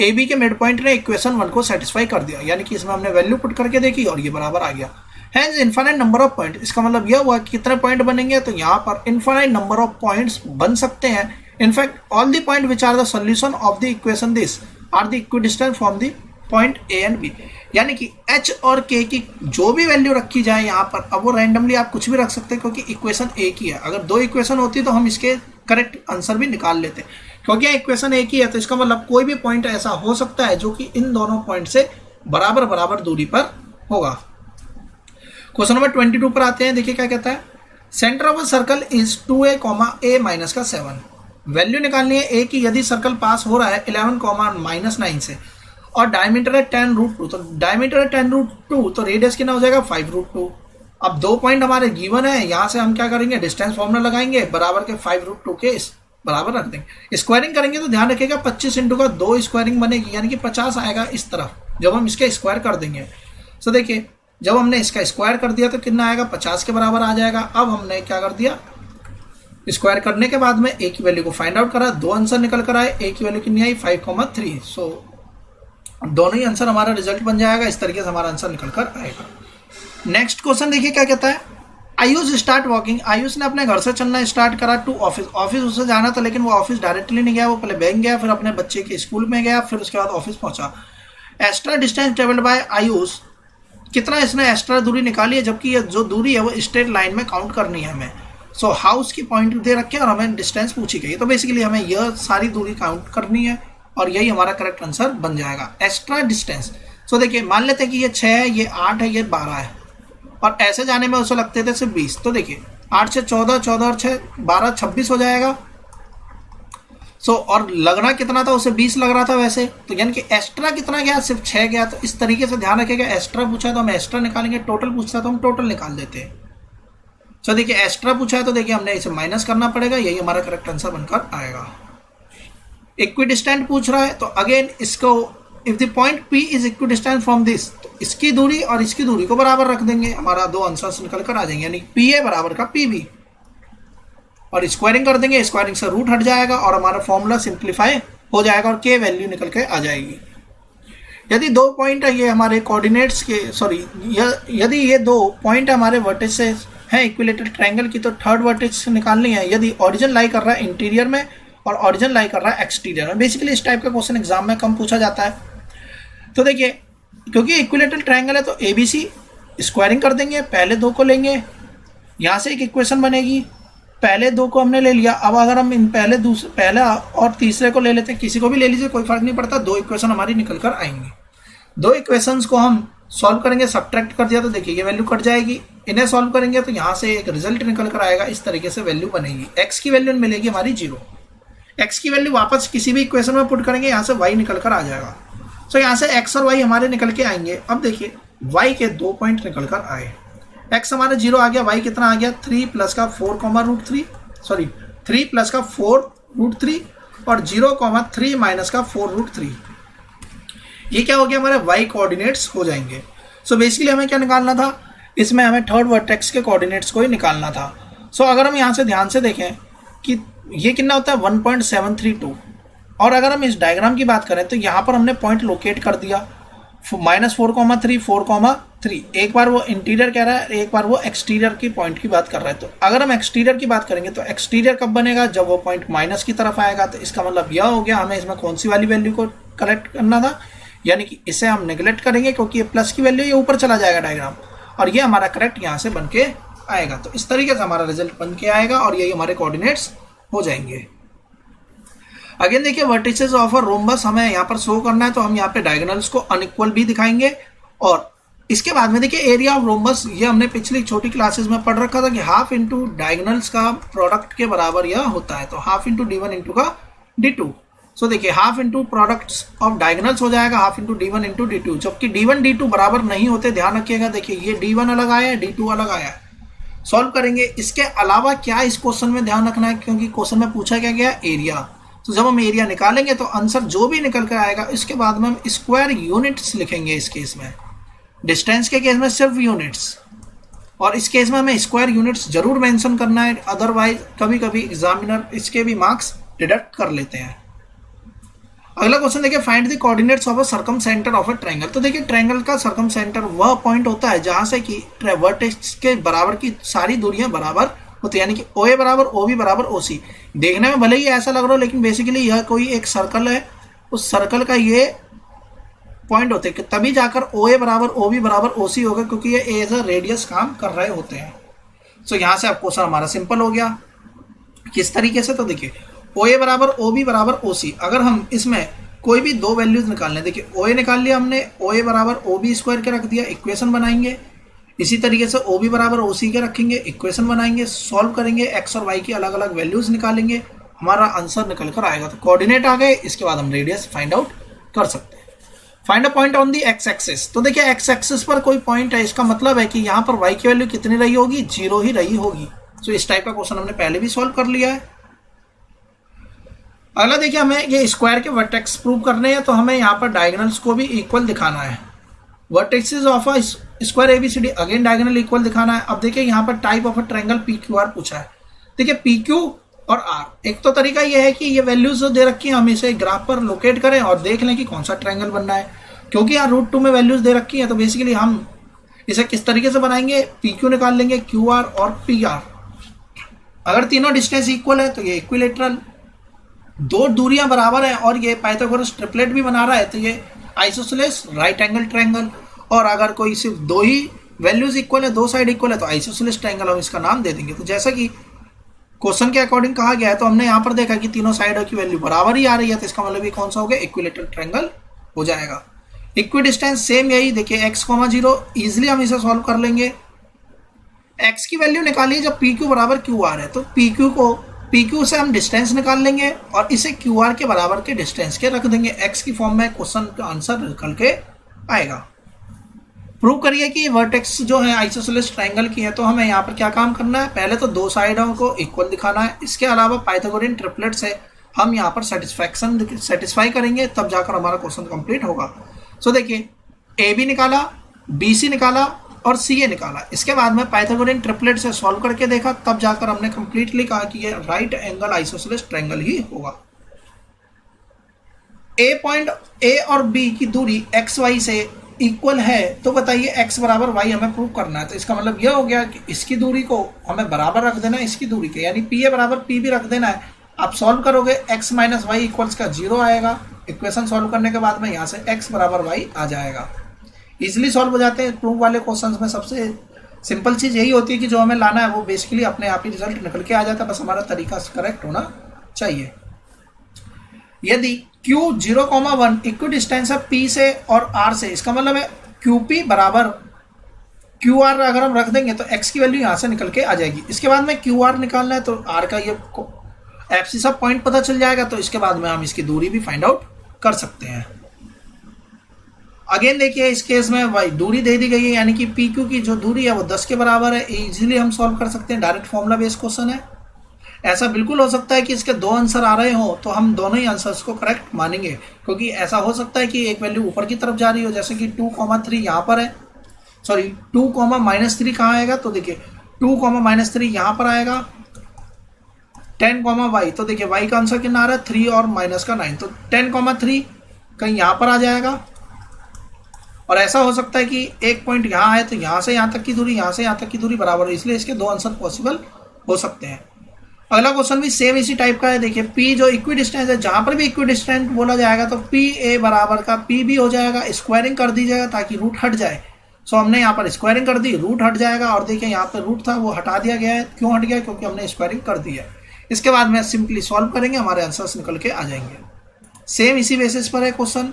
ए बी के मिड पॉइंट ने इक्वेशन 1 को सेटिस्फाई कर दिया, यानी कि इसमें हमने वैल्यू पुट करके देखी और ये बराबर आ गया। Has infinite number of point, इसका मतलब यह हुआ कि कितने पॉइंट बनेंगे, तो यहाँ पर इन्फाइनाइट नंबर ऑफ पॉइंट्स बन सकते हैं। In fact all the point which are the solution of the equation this are the equidistance from the point A and B, यानी कि एच और के की जो भी वैल्यू रखी जाए यहाँ पर, अब वो रैंडमली आप कुछ भी रख सकते हैं क्योंकि इक्वेशन एक ही है। अगर दो इक्वेशन होती तो हम इसके करेक्ट आंसर भी निकाल लेते, क्योंकि इक्वेशन एक ही है तो इसका मतलब कोई भी पॉइंट ऐसा हो सकता है जो कि इन दोनों पॉइंट से बराबर बराबर दूरी पर होगा। क्वेश्चन नंबर 22 पर आते हैं। देखिए क्या कहता है, centre of a circle is 2a, a minus का 7। वैल्यू निकालनी है a की यदि सर्कल पास हो रहा है 11, -9 से, और डायमीटर है 10√2, तो डायमीटर है 10√2, तो रेडियस कितना हो जाएगा 5√2। अब 2 पॉइंट हमारे गिवन है, यहाँ से हम क्या करेंगे, डिस्टेंस फॉर्मूला लगाएंगे, बराबर के 5√2 के इस बराबर रख देंगे। स्क्वायरिंग करेंगे तो ध्यान रखिएगा 25 इंटू का 2 स्क्वायरिंग बनेगी, यानी कि 50 आएगा इस तरफ जब हम इसके स्क्वायर कर देंगे। तो देखिए जब हमने इसका स्क्वायर कर दिया तो कितना आएगा, 50 के बराबर आ जाएगा। अब हमने क्या कर दिया, स्क्वायर करने के बाद में ए की वैल्यू को फाइंड आउट करा, 2 आंसर निकल कर आए, ए की वैल्यू कितनी आई 5,3। सो दोनों ही आंसर हमारा रिजल्ट बन जाएगा। इस तरीके से हमारा आंसर निकल कर आएगा। नेक्स्ट क्वेश्चन देखिए क्या कहता है, आयुष स्टार्ट वॉकिंग, आयुष ने अपने घर से चलना स्टार्ट करा टू ऑफिस, ऑफिस उसे जाना था लेकिन वो ऑफिस डायरेक्टली नहीं गया, वो पहले बैंक गया, फिर अपने बच्चे के स्कूल में गया, फिर उसके बाद ऑफिस पहुंचा। Extra distance travelled by Ayush, कितना इसने एक्स्ट्रा दूरी निकाली है, जबकि ये जो दूरी है वो स्ट्रेट लाइन में काउंट करनी है हमें। सो हाउस की पॉइंट दे रखे और हमें डिस्टेंस पूछी गई, तो बेसिकली हमें यह सारी दूरी काउंट करनी है और यही हमारा करेक्ट आंसर बन जाएगा, एक्स्ट्रा डिस्टेंस। सो देखिए मान लेते हैं कि ये 6 है, ये 8 है, ये 12 है, और ऐसे जाने में उसे लगते थे सिर्फ 20। तो देखिए 8 से 14, 14 और 6 12, 26 हो जाएगा। सो और लगना कितना था, उसे 20 लग रहा था वैसे, तो यानी कि एक्स्ट्रा कितना गया, सिर्फ 6 गया। तो इस तरीके से ध्यान रखिएगा, एक्स्ट्रा पूछा है तो हम एक्स्ट्रा निकालेंगे, टोटल पूछता है तो हम टोटल निकाल देते हैं। तो देखिए एक्स्ट्रा पूछा है तो देखिए हमने इसे माइनस करना पड़ेगा, यही हमारा करेक्ट आंसर बनकर आएगा। इक्विडिस्टेंट पूछ रहा है तो अगेन इसको, if the point P is equidistant from this, तो इसकी दूरी और इसकी दूरी को बराबर रख देंगे, हमारा 2 आंसर्स निकल कर आ जाएंगे, यानी PA बराबर का PB, और स्क्वायरिंग कर देंगे, स्क्वायरिंग से रूट हट जाएगा और हमारा फॉर्मूला सिंप्लीफाई हो जाएगा और K वैल्यू निकल के आ जाएगी। यदि 2 पॉइंट है ये हमारे कोऑर्डिनेट्स के, सॉरी यदि ये 2 पॉइंट हमारे वर्टिसेस हैं इक्विलेटरल ट्रायंगल की, तो थर्ड वर्टिस निकालनी है। यदि ओरिजिन लाई कर रहा है इंटीरियर में और ओरिजिन लाई कर रहा है एक्सटीरियर में, बेसिकली इस टाइप का क्वेश्चन एग्जाम में कम पूछा जाता है। तो देखिए क्योंकि इक्विलेटरल ट्रायंगल है तो ABC स्क्वायरिंग कर देंगे, पहले 2 को लेंगे, यहाँ से एक इक्वेशन बनेगी, पहले 2 को हमने ले लिया। अब अगर हम इन पहला और तीसरे को ले लेते हैं, किसी को भी ले लीजिए कोई फर्क नहीं पड़ता, 2 इक्वेशन हमारी निकल कर आएंगी। 2 इक्वेशंस को हम सॉल्व करेंगे, सब्ट्रैक्ट कर दिया तो देखिए ये वैल्यू कट जाएगी, इन्हें सॉल्व करेंगे तो यहाँ से एक रिजल्ट निकल कर आएगा। इस तरीके से वैल्यू बनेगी, x की वैल्यू मिलेगी हमारी 0, x की वैल्यू वापस किसी भी इक्वेशन में पुट करेंगे, यहाँ से y निकल कर आ जाएगा। सो यहाँ से x और y हमारे निकल के आएंगे। अब देखिए y के 2 पॉइंट निकल कर आए, x हमारे 0 आ गया, y कितना आ गया 3 प्लस का 4,√3, सॉरी 3 प्लस का 4√3 और 0,3 माइनस का 4√3। ये क्या हो गया, हमारे y कोऑर्डिनेट्स हो जाएंगे। सो बेसिकली हमें क्या निकालना था, इसमें हमें थर्ड वर्टेक्स के कोऑर्डिनेट्स को ही निकालना था। सो अगर हम यहाँ से ध्यान से देखें कि ये कितना होता है 1.732, और अगर हम इस डायग्राम की बात करें तो यहाँ पर हमने पॉइंट लोकेट कर दिया, -4,3 4,3, एक बार वो इंटीरियर कह रहा है, एक बार वो एक्सटीरियर की पॉइंट की बात कर रहा है। तो अगर हम एक्सटीरियर की बात करेंगे तो एक्सटीरियर कब बनेगा, जब वो पॉइंट माइनस की तरफ आएगा। तो इसका मतलब यह हो गया हमें इसमें कौन सी वाली वैल्यू को कलेक्ट करना था, यानी कि इसे हम नेग्लेक्ट करेंगे क्योंकि ये प्लस की वैल्यू ये ऊपर चला जाएगा डायग्राम, और ये हमारा करेक्ट यहाँ से बन के आएगा। तो इस तरीके से हमारा रिजल्ट बन के आएगा और यही हमारे कोऑर्डिनेट्स हो जाएंगे। अगेन देखिए वर्टिसेस ऑफ अ रोम्बस हमें यहाँ पर शो करना है, तो हम यहाँ पे डायगोनल्स को अनइक्वल भी दिखाएंगे। और इसके बाद में देखिए एरिया ऑफ रोम्बस, ये हमने पिछली छोटी क्लासेस में पढ़ रखा था कि हाफ इंटू डायगोनल्स का प्रोडक्ट के बराबर यह होता है, तो हाफ इंटू D1 इंटू का D2। सो देखिए half into products of diagonals हो जाएगा half into D1 into D2, जबकि D1 D2 बराबर नहीं होते, ध्यान रखिएगा। देखिए ये D1 अलग आया है, D2 अलग आया है, सॉल्व करेंगे। इसके अलावा क्या इस क्वेश्चन में ध्यान रखना है, क्योंकि क्वेश्चन में पूछा क्या गया एरिया, तो जब हम एरिया निकालेंगे तो आंसर जो भी निकल कर आएगा इसके बाद में हम स्क्वायर यूनिट्स लिखेंगे। इस केस में डिस्टेंस के केस में सिर्फ यूनिट्स, और इस केस में हमें स्क्वायर यूनिट्स जरूर मेंशन करना है, अदरवाइज कभी कभी एग्जामिनर इसके भी मार्क्स डिडक्ट कर लेते हैं। अगला क्वेश्चन देखिए, find the coordinates of a circum centre of a triangle. तो देखिए ट्रायंगल का सर्कम सेंटर वह पॉइंट होता है जहां से कि वर्टेक्स के बराबर की सारी दूरियां बराबर होती है, यानी कि OA बराबर OB बराबर OC। देखने में भले ही ऐसा लग रहा हो लेकिन बेसिकली यह कोई एक सर्कल है, उस सर्कल का ये पॉइंट होते हैं, तभी जाकर OA बराबर OB बराबर OC होगा, क्योंकि ये एज अ रेडियस काम कर रहे होते हैं। सो यहाँ से अब क्वेश्चन हमारा सिंपल हो गया। किस तरीके से, तो देखिए OA बराबर OB बराबर OC, अगर हम इसमें कोई भी दो वैल्यूज निकालने, देखिए OA निकाल लिया हमने, OA बराबर OB स्क्वायर के रख दिया, इक्वेशन बनाएंगे। इसी तरीके से OB बराबर OC के रखेंगे, इक्वेशन बनाएंगे, सॉल्व करेंगे, x और y की अलग अलग वैल्यूज निकालेंगे, हमारा आंसर निकल कर आएगा। तो कोऑर्डिनेट आ गए, इसके बाद हम रेडियस फाइंड आउट कर सकते हैं। Find a point on the x axis. तो देखिए एक्स एक्सिस पर कोई पॉइंट है, इसका मतलब है कि यहाँ पर y की वैल्यू कितनी रही होगी, 0 ही रही होगी। तो इस टाइप का क्वेश्चन हमने पहले भी सॉल्व कर लिया है। अगला देखिए, हमें ये स्क्वायर के वर्टेक्स प्रूव करने हैं, तो हमें यहाँ पर डायगोनल्स को भी इक्वल दिखाना है। Vertexes of a square ABCD, again diagonal equal दिखाना है। अब देखिए यहाँ पर type of a triangle PQR पूछा है। देखिए PQ और R, एक तो तरीका ये है कि ये वैल्यूज जो दे रखी है हम इसे ग्राफ पर लोकेट करें और देख लें कि कौन सा ट्रायंगल बनना है। क्योंकि यहाँ √2 में वैल्यूज दे रखी है, तो बेसिकली हम इसे किस तरीके से बनाएंगे, PQ निकाल लेंगे, QR और PR। अगर तीनों डिस्टेंस इक्वल है तो ये इक्विलेटरल, दो दूरियां बराबर हैं और ये पाइथागोरस ट्रिपलेट भी बना रहा है, तो ये आइसोसेलेस राइट एंगल ट्रायंगल। और अगर कोई सिर्फ दो ही वैल्यूज इक्वल है, दो साइड इक्वल है, तो आइसोसेलेस ट्रायंगल हम इसका नाम दे देंगे। तो जैसा कि क्वेश्चन के अकॉर्डिंग कहा गया है, तो हमने यहाँ पर देखा कि तीनों साइडों की वैल्यू बराबर ही आ रही है, तो इसका मतलब ये कौन सा हो गया, इक्विलेटरल ट्रायंगल हो जाएगा। इक्वी डिस्टेंस सेम यही, देखिए x, 0 इजिली हम इसे सॉल्व कर लेंगे। x की वैल्यू निकालिए जब PQ बराबर QR है, तो PQ से हम डिस्टेंस निकाल लेंगे और इसे QR के बराबर के डिस्टेंस के रख देंगे। x की फॉर्म में क्वेश्चन का आंसर निकल के आएगा। प्रूव करिए कि वर्टेक्स जो है आइसोसेलेस ट्रायंगल की है, तो हमें यहाँ पर क्या काम करना है, पहले तो दो साइडों को इक्वल दिखाना है। इसके अलावा पाइथागोरियन ट्रिपलेट से हम यहाँ पर सेटिस्फाई करेंगे, तब जाकर हमारा क्वेश्चन कंप्लीट होगा। सो देखिए AB निकाला, BC निकाला और CA निकाला। इसके बाद में पाइथागोरियन ट्रिपलेट से सॉल्व करके देखा, तब जाकर हमने कंप्लीटली कहा कि ये राइट एंगल आइसोसेलेस ट्रायंगल ही होगा। पॉइंट A और B की दूरी XY से इक्वल है, तो बताइए x बराबर y हमें प्रूव करना है। तो इसका मतलब यह हो गया कि इसकी दूरी को हमें बराबर रख देना है इसकी दूरी के, यानी PA बराबर PB रख देना है। आप सॉल्व करोगे x माइनस वाई इक्वल्स का 0 आएगा। इक्वेशन सॉल्व करने के बाद में यहाँ से x बराबर y आ जाएगा। इजिली सॉल्व हो जाते हैं प्रूव वाले क्वेश्चंस में। सबसे सिंपल चीज़ यही होती है कि जो हमें लाना है वो बेसिकली अपने आप ही रिजल्ट निकल के आ जाता है, बस हमारा तरीका करेक्ट होना चाहिए। यदि Q 0,1 इक्वी डिस्टेंस है P से और R से, इसका मतलब है QP बराबर QR अगर हम रख देंगे तो x की वैल्यू यहाँ से निकल के आ जाएगी। इसके बाद में QR निकालना है, तो R का ये एब्सिस ऑफ पॉइंट पता चल जाएगा, तो इसके बाद में हम इसकी दूरी भी फाइंड आउट कर सकते हैं। अगेन देखिए इस केस में y दूरी दे दी गई है, यानी कि PQ की जो दूरी है वो 10 के बराबर है। इजीली हम सॉल्व कर सकते हैं, डायरेक्ट फॉर्मूला बेस्ड क्वेश्चन है। ऐसा बिल्कुल हो सकता है कि इसके दो आंसर आ रहे हो तो हम दोनों ही आंसर्स को करेक्ट मानेंगे, क्योंकि ऐसा हो सकता है कि एक वैल्यू ऊपर की तरफ जा रही हो, जैसे कि 2,3 यहाँ पर है, सॉरी 2,-3 कहाँ आएगा, तो देखिए 2,-3 यहाँ पर आएगा। 10, y, तो देखिए y का आंसर कितना आ रहा है 3 और माइनस का 9, तो 10,3 कहीं यहाँ पर आ जाएगा। और ऐसा हो सकता है कि एक पॉइंट यहाँ है, तो यहाँ से यहाँ तक की दूरी, यहाँ से यहाँ तक की दूरी बराबर है, इसलिए इसके दो आंसर पॉसिबल हो सकते हैं। अगला क्वेश्चन भी सेम इसी टाइप का है। देखिए P जो इक्वी डिस्टेंस है, जहां पर भी इक्वी डिस्टेंस बोला जाएगा तो PA बराबर का PB हो जाएगा, स्क्वायरिंग कर दी जाएगा ताकि रूट हट जाए। सो हमने यहाँ पर स्क्वायरिंग कर दी, रूट हट जाएगा। और देखिए यहाँ पर रूट था वो हटा दिया गया है, क्यों हट गया, क्योंकि हमने स्क्वायरिंग कर दी है। इसके बाद में सिंपली सॉल्व करेंगे, हमारे आंसर्स निकल के आ जाएंगे। सेम इसी बेसिस पर है क्वेश्चन।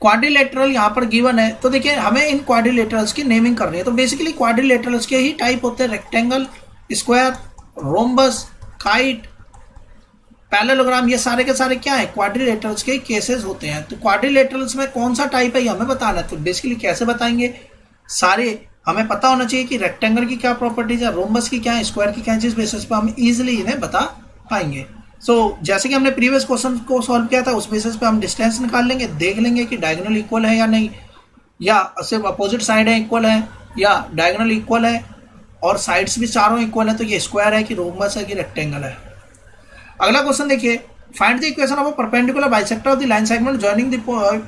क्वाड्रिलेटरल यहाँ पर गिवन है, तो देखिए हमें इन क्वाड्रिलेटरल्स की नेमिंग करनी है। तो बेसिकली क्वाड्रिलेटरल्स के ही टाइप होते हैं, rectangle, square, rhombus, kite, parallelogram, ये सारे के सारे क्या है, क्वाड्रिलेटरल्स के केसेस होते हैं। तो क्वाड्रिलेटरल्स में कौन सा टाइप है ये हमें बताना है। तो बेसिकली कैसे बताएंगे, सारे हमें पता होना चाहिए कि रेक्टेंगल की क्या प्रॉपर्टीज है, रोम्बस की क्या है, स्क्वायर की क्या है, जिस बेसिस पर हम इजिली इन्हें बता पाएंगे। जैसे कि हमने प्रीवियस क्वेश्चन को सॉल्व किया था, उस बेसिस पे हम डिस्टेंस निकाल लेंगे, देख लेंगे कि डायगोनल इक्वल है या नहीं, या सिर्फ अपोजिट साइड है इक्वल है, या डायगोनल इक्वल है और साइड्स भी चारों इक्वल है, तो ये स्क्वायर है कि रोम्बस है कि रेक्टेंगल है। अगला क्वेश्चन देखिए, find the equation of a perpendicular bisector of the line segment joining the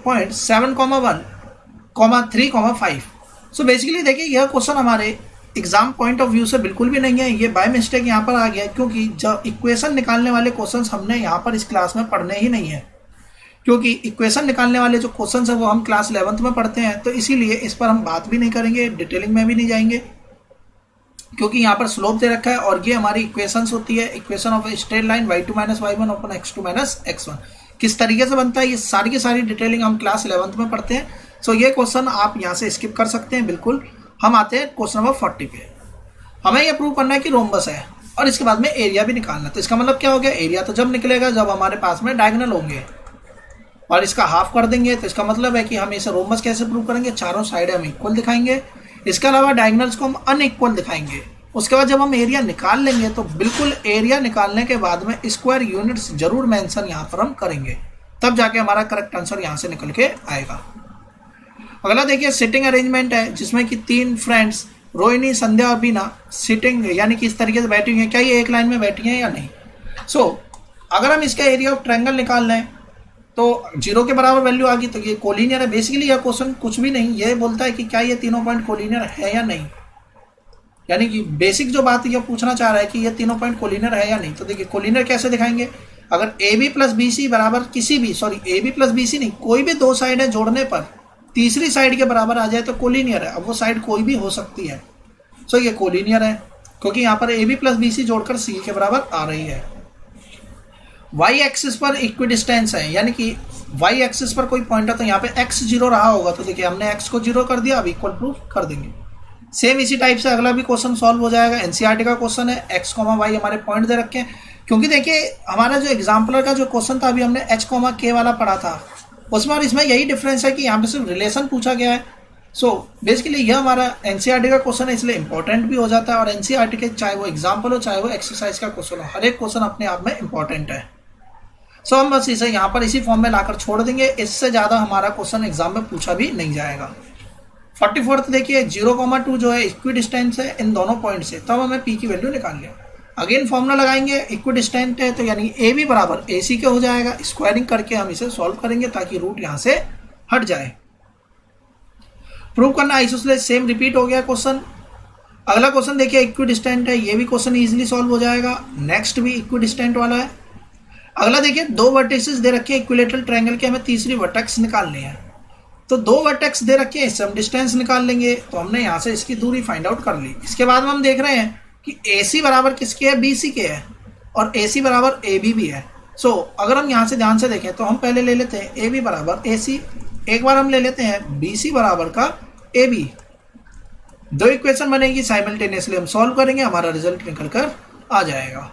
point 7,1,3,5। So basically देखिए यह क्वेश्चन हमारे एग्जाम पॉइंट ऑफ व्यू से बिल्कुल भी नहीं है, ये बाय मिस्टेक यहाँ पर आ गया, क्योंकि जब इक्वेशन निकालने वाले क्वेश्चंस हमने यहाँ पर इस क्लास में पढ़ने ही नहीं है, क्योंकि इक्वेशन निकालने वाले जो क्वेश्चंस है वो हम क्लास 11th में पढ़ते हैं, तो इसीलिए इस पर हम बात भी नहीं करेंगे, डिटेलिंग में भी नहीं जाएंगे, क्योंकि यहाँ पर स्लोप दे रखा है और ये हमारी इक्वेशंस होती है, equation of straight line y2 - y1 upon x2 - x1 किस तरीके से बनता है, ये सारी की सारी डिटेलिंग हम क्लास 11th में पढ़ते हैं। सो ये क्वेश्चन आप यहाँ से स्किप कर सकते हैं बिल्कुल। हम आते हैं क्वेश्चन नंबर 40 पे। हमें ये प्रूव करना है कि रोम्बस है और इसके बाद में एरिया भी निकालना। तो इसका मतलब क्या हो गया, एरिया तो जब निकलेगा जब हमारे पास में डायगोनल होंगे और इसका हाफ कर देंगे, तो इसका मतलब है कि हम इसे रोम्बस कैसे प्रूव करेंगे, चारों साइड हम इक्वल दिखाएंगे, इसके अलावा डायगोनल्स को हम अनइक्वल दिखाएंगे। उसके बाद जब हम एरिया निकाल लेंगे तो बिल्कुल एरिया निकालने के बाद में स्क्वायर यूनिट्स जरूर मेंशन यहाँ पर हम करेंगे, तब जाके हमारा करेक्ट आंसर यहाँ से निकल के आएगा। अगला देखिए सिटिंग अरेंजमेंट है, जिसमें कि 3 फ्रेंड्स रोहिणी, संध्या और बीना सिटिंग यानी कि इस तरीके से बैठी हुई है। क्या ये एक लाइन में बैठी हैं या नहीं। सो अगर हम इसका एरिया ऑफ ट्रायंगल निकाल लें तो 0 के बराबर वैल्यू आ गई, तो ये कोलिनियर है। बेसिकली यह क्वेश्चन कुछ भी नहीं, ये बोलता है कि क्या ये तीनों पॉइंट कोलिनियर है या नहीं, यानी कि बेसिक जो बात ये पूछना चाह रहा है कि ये तीनों पॉइंट कोलिनियर है या नहीं। तो देखिए कोलिनियर कैसे दिखाएंगे, अगर AB + BC बराबर किसी भी AB + BC नहीं, कोई भी 2 साइड है जोड़ने पर तीसरी साइड के बराबर आ जाए तो कोलिनियर है। अब वो साइड कोई भी हो सकती है, सो ये कोलिनियर है, क्योंकि यहाँ पर AB + BC जोड़कर C के बराबर आ रही है। y एक्सिस पर इक्विडिस्टेंस है, यानी कि y एक्सिस पर कोई पॉइंट है तो यहाँ पे x 0 रहा होगा, तो देखिए हमने x को 0 कर दिया, अब इक्वल प्रूफ कर देंगे। सेम इसी टाइप से अगला भी क्वेश्चन सॉल्व हो जाएगा। NCERT का क्वेश्चन है, x, y हमारे पॉइंट दे रखे हैं, क्योंकि देखिए हमारा जो एग्जाम्पलर का जो क्वेश्चन था अभी हमने h, k वाला पढ़ा था, उसमें और इसमें यही डिफरेंस है कि यहाँ पे सिर्फ रिलेशन पूछा गया है। सो बेसिकली यह हमारा NCERT का क्वेश्चन है, इसलिए इंपॉर्टेंट भी हो जाता है। और NCERT के चाहे वो एग्जाम्पल हो चाहे वो एक्सरसाइज का क्वेश्चन हो, हर एक क्वेश्चन अपने आप में इंपॉर्टेंट है। सो हम बस इसे यहाँ पर इसी फॉर्म में लाकर छोड़ देंगे, इससे ज़्यादा हमारा क्वेश्चन एग्जाम में पूछा भी नहीं जाएगा। 44th देखिए 0,2 जो है इक्विडिस्टेंस है इन दोनों पॉइंट से, तब हमें P की वैल्यू निकाल लिया। अगेन फॉर्मूला लगाएंगे, इक्विडिस्टेंट है तो यानी AB बराबर AC के हो जाएगा, स्क्वायरिंग करके हम इसे सॉल्व करेंगे ताकि रूट यहाँ से हट जाए। प्रूव करना आइसोसेलेस, सेम रिपीट हो गया क्वेश्चन। अगला क्वेश्चन देखिए इक्विडिस्टेंट है, ये भी क्वेश्चन इजीली सॉल्व हो जाएगा। नेक्स्ट भी इक्विडिस्टेंट वाला है। अगला देखिए 2 वर्टिसेस दे रखे हैं इक्विलेटरल ट्रायंगल के, हमें तीसरी वर्टेक्स निकालनी है। तो 2 वर्टेक्स दे रखे हैं, इससे हम डिस्टेंस निकाल लेंगे, तो हमने यहाँ से इसकी दूरी फाइंड आउट कर ली। इसके बाद हम देख रहे हैं कि AC बराबर किसके है, BC के है, और AC बराबर AB भी है। सो अगर हम यहाँ से ध्यान से देखें तो हम पहले ले लेते हैं AB बराबर AC, एक बार हम ले लेते हैं BC बराबर का AB। 2 इक्वेशन बनेगी, साइमल्टेनियसली हम सॉल्व करेंगे, हमारा रिजल्ट निकल कर आ जाएगा।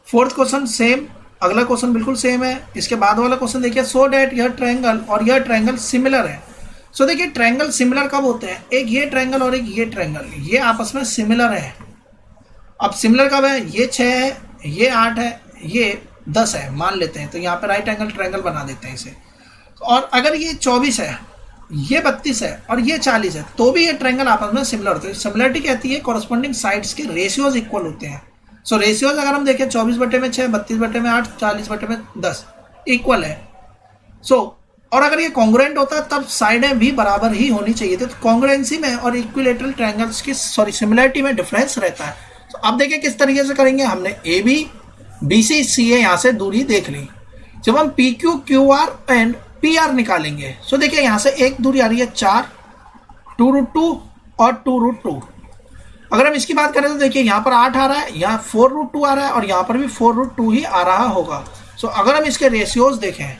4th क्वेश्चन सेम, अगला क्वेश्चन बिल्कुल सेम है। इसके बाद वाला क्वेश्चन देखिए, सो डैट यह ट्रायंगल और यह ट्रायंगल सिमिलर है। सो देखिए ट्रायंगल सिमिलर कब होते हैं, एक ये ट्रायंगल और एक ये ट्रायंगल, ये आपस में सिमिलर है। अब सिमिलर कब है, ये 6 है, ये 8 है, ये 10 है मान लेते हैं, तो यहाँ पे राइट एंगल ट्रायंगल बना देते हैं इसे। और अगर ये 24 है, ये 32 है और ये 40 है, तो भी ये ट्रायंगल आपस में सिमिलर होते हैं। सिमिलरिटी कहती है कॉरस्पॉन्डिंग साइड्स के रेशियोज इक्वल होते हैं। सो रेशियोज अगर हम देखें 24/6, 32/8, 40/10 इक्वल है। सो और अगर ये कॉन्ग्रुएंट होता है तब साइडें भी बराबर ही होनी चाहिए थी। तो कॉन्ग्रुएंसी में और इक्विलेटरल ट्रायंगल्स की सिमिलरिटी में डिफरेंस रहता है। तो अब देखिए किस तरीके से करेंगे, हमने AB, BC, CA यहाँ से दूरी देख ली। जब हम PQ, QR एंड PR निकालेंगे, सो देखिए यहाँ से एक दूरी आ रही है 4, 2√2 और 2√2। अगर हम इसकी बात करें तो देखिए यहाँ पर 8 आ रहा है, यहाँ 4√2 आ रहा है और यहाँ पर भी 4√2 ही आ रहा होगा। सो अगर हम इसके रेशियोज देखें,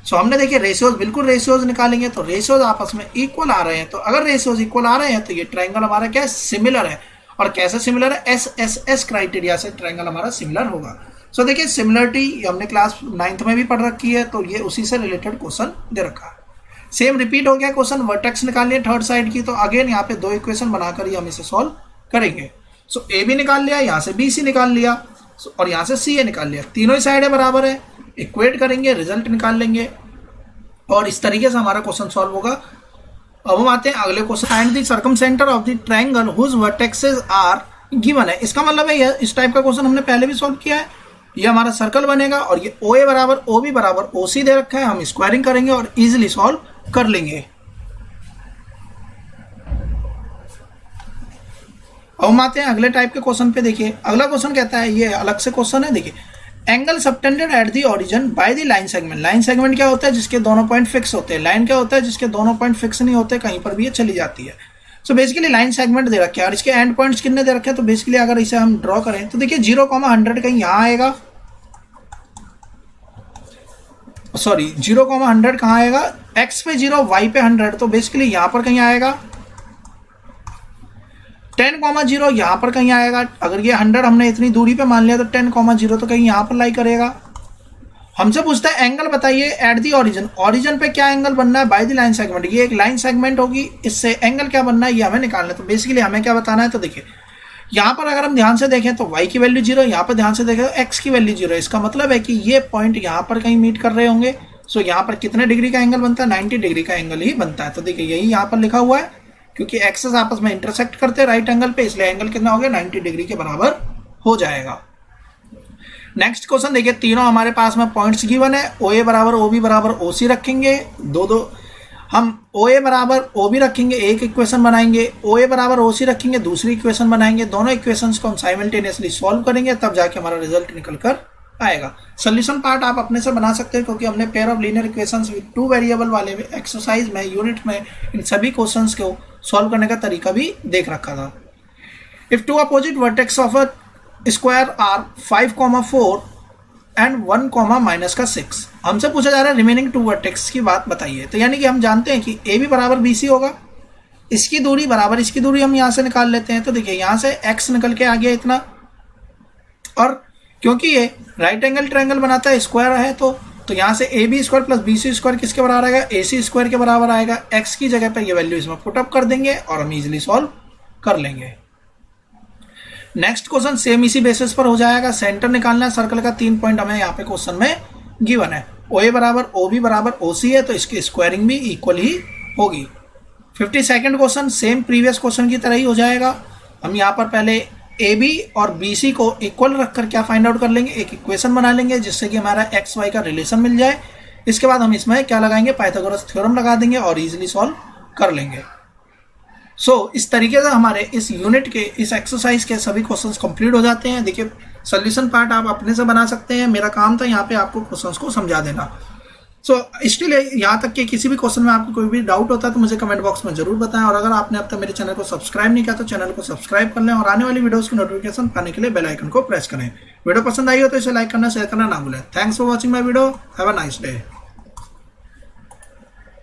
सो हमने देखिए रेशियोज बिल्कुल रेशियोज निकालेंगे तो रेशियोज आपस में इक्वल आ रहे हैं। तो अगर रेशियोज इक्वल आ रहे हैं तो ये ट्रायंगल हमारा क्या है, सिमिलर है। और कैसे सिमिलर है, SSS क्राइटेरिया से ट्रायंगल हमारा सिमिलर होगा। सो देखिए सिमिलरिटी हमने क्लास 9th में भी पढ़ रखी है, तो ये उसी से रिलेटेड क्वेश्चन दे रखा है। सेम रिपीट हो गया क्वेश्चन, वर्टेक्स निकालनी है थर्ड साइड की, तो अगेन यहाँ पे 2 इक्वेशन बनाकर ही हम इसे सॉल्व करेंगे। सो AB निकाल लिया, यहाँ से BC निकाल लिया और यहाँ से CA निकाल लिया, तीनों ही साइडें बराबर है, इक्वेट करेंगे, रिजल्ट निकाल लेंगे और इस तरीके से हमारा क्वेश्चन सॉल्व होगा। अब हम आते हैं अगले question, find the circumcentre of the triangle whose vertexes are given है। इसका मतलब है इस टाइप का क्वेश्चन हमने पहले भी सॉल्व किया है ये हमारा सर्कल बनेगा और ये ओ ए बराबर ओ बी बराबर ओ सी दे रखा है, हम स्क्वायरिंग करेंगे और इजिली सॉल्व कर लेंगे। अब हम आते हैं अगले टाइप के क्वेश्चन पे। देखिए अगला क्वेश्चन कहता है, ये अलग से क्वेश्चन है। देखिए angle subtended at the origin by the line segment. Line segment क्या होता है? जिसके दोनों पॉइंट फिक्स होते हैं। लाइन क्या होता है? जिसके दोनों पॉइंट फिक्स नहीं होते, कहीं पर भी ये चली जाती है। सो बेसिकली लाइन सेगमेंट दे रखे हैं और इसके एंड पॉइंट्स कितने दे रखे हैं। तो बेसिकली अगर इसे हम ड्रॉ करें तो देखिए 0,100 कहीं यहाँ आएगा, सॉरी 0,100 कहाँ आएगा? x पे 0 y पे 100, तो बेसिकली यहाँ पर कहीं आएगा। 10,0 यहाँ पर कहीं आएगा। अगर ये 100 हमने इतनी दूरी पे मान लिया तो 10,0 तो कहीं यहाँ पर लाई करेगा। हमसे पूछता है एंगल बताइए एट दी ओरिजिन। ओरिजिन पे क्या एंगल बनना है? By the line segment. ये एक लाइन सेगमेंट होगी, इससे एंगल क्या बनना है ये हमें निकालना है। तो बेसिकली हमें क्या बताना है? तो देखिए यहाँ पर अगर हम ध्यान से देखें तो y की वैल्यू 0, यहाँ पर ध्यान से देखें तो x की वैल्यू 0। इसका मतलब है कि ये पॉइंट यहाँ पर कहीं मीट कर रहे होंगे। सो यहाँ पर कितने डिग्री का एंगल बनता है? 90 डिग्री का एंगल ही बनता है। तो देखिए यही यहाँ पर लिखा हुआ है, क्योंकि एक्सेस आपस में इंटरसेक्ट करते हैं राइट एंगल पे, इसलिए एंगल कितना हो गया? 90 डिग्री के बराबर हो जाएगा। नेक्स्ट क्वेश्चन देखिए, तीनों हमारे पास में पॉइंट्स गिवन है। ओ ए बराबर ओ बी बराबर ओ सी रखेंगे, दो हम ओ ए बराबर ओ बी रखेंगे, एक इक्वेशन बनाएंगे। ओ ए बराबर ओ सी रखेंगे, दूसरी इक्वेशन बनाएंगे। दोनों इक्वेशंस को हम साइमल्टेनियसली सॉल्व करेंगे, तब जाके हमारा रिजल्ट निकल कर आएगा। सोल्यूशन पार्ट आप अपने से बना सकते हैं, क्योंकि हमने pair of linear equations with 2 variable वाले एक्सरसाइज में यूनिट में इन सभी क्वेश्चंस को सॉल्व करने का तरीका भी देख रखा था। If two opposite vertex of a square are 5,4 and 1,-6, हमसे पूछा जा रहा है रिमेनिंग 2 वर्टेक्स की बात बताइए। तो यानी कि हम जानते हैं कि ए बी बराबर बी सी होगा, इसकी दूरी बराबर इसकी दूरी हम यहाँ से निकाल लेते हैं। तो देखिए यहाँ से x निकल के आ गया इतना, और क्योंकि ये राइट एंगल ट्रायंगल बनाता है, स्क्वायर है, तो यहाँ से A B square plus B C square किसके बराबर आएगा? ए सी स्क्वायर के बराबर आएगा। x की जगह पर ये वैल्यू इसमें पुटअप कर देंगे और हम इजिली सॉल्व कर लेंगे। नेक्स्ट क्वेश्चन सेम इसी बेसिस पर हो जाएगा। सेंटर निकालना है सर्कल का, 3 पॉइंट हमें यहाँ पे क्वेश्चन में गिवन है। ओ ए बराबर ओ बी बराबर ओ सी है, तो इसकी स्क्वायरिंग भी इक्वल ही होगी। 52nd question same previous question की तरह ही हो जाएगा। हम यहाँ पर पहले ए बी और बी सी को इक्वल रखकर क्या फाइंड आउट कर लेंगे? एक इक्वेशन बना लेंगे जिससे कि हमारा एक्स वाई का रिलेशन मिल जाए। इसके बाद हम इसमें क्या लगाएंगे? पाइथागोरस थ्योरम लगा देंगे और इजिली सॉल्व कर लेंगे। इस तरीके से हमारे इस यूनिट के इस एक्सरसाइज के सभी क्वेश्चंस कंप्लीट हो जाते हैं। देखिए सोल्यूशन पार्ट आप अपने से बना सकते हैं, मेरा काम था यहाँ पे आपको क्वेश्चंस को समझा देना। स्टिल यहाँ तक कि किसी भी क्वेश्चन में आपको कोई भी डाउट होता है तो मुझे कमेंट बॉक्स में जरूर बताएं। और अगर आपने अब तक मेरे चैनल को सब्सक्राइब नहीं किया तो चैनल को सब्सक्राइब कर लें और आने वाली वीडियोस की नोटिफिकेशन पाने के लिए बेल आइकन को प्रेस करें। वीडियो पसंद आई हो तो इसे लाइक करना, शेयर करना ना भूलें। Thanks for watching my video. Have a nice day.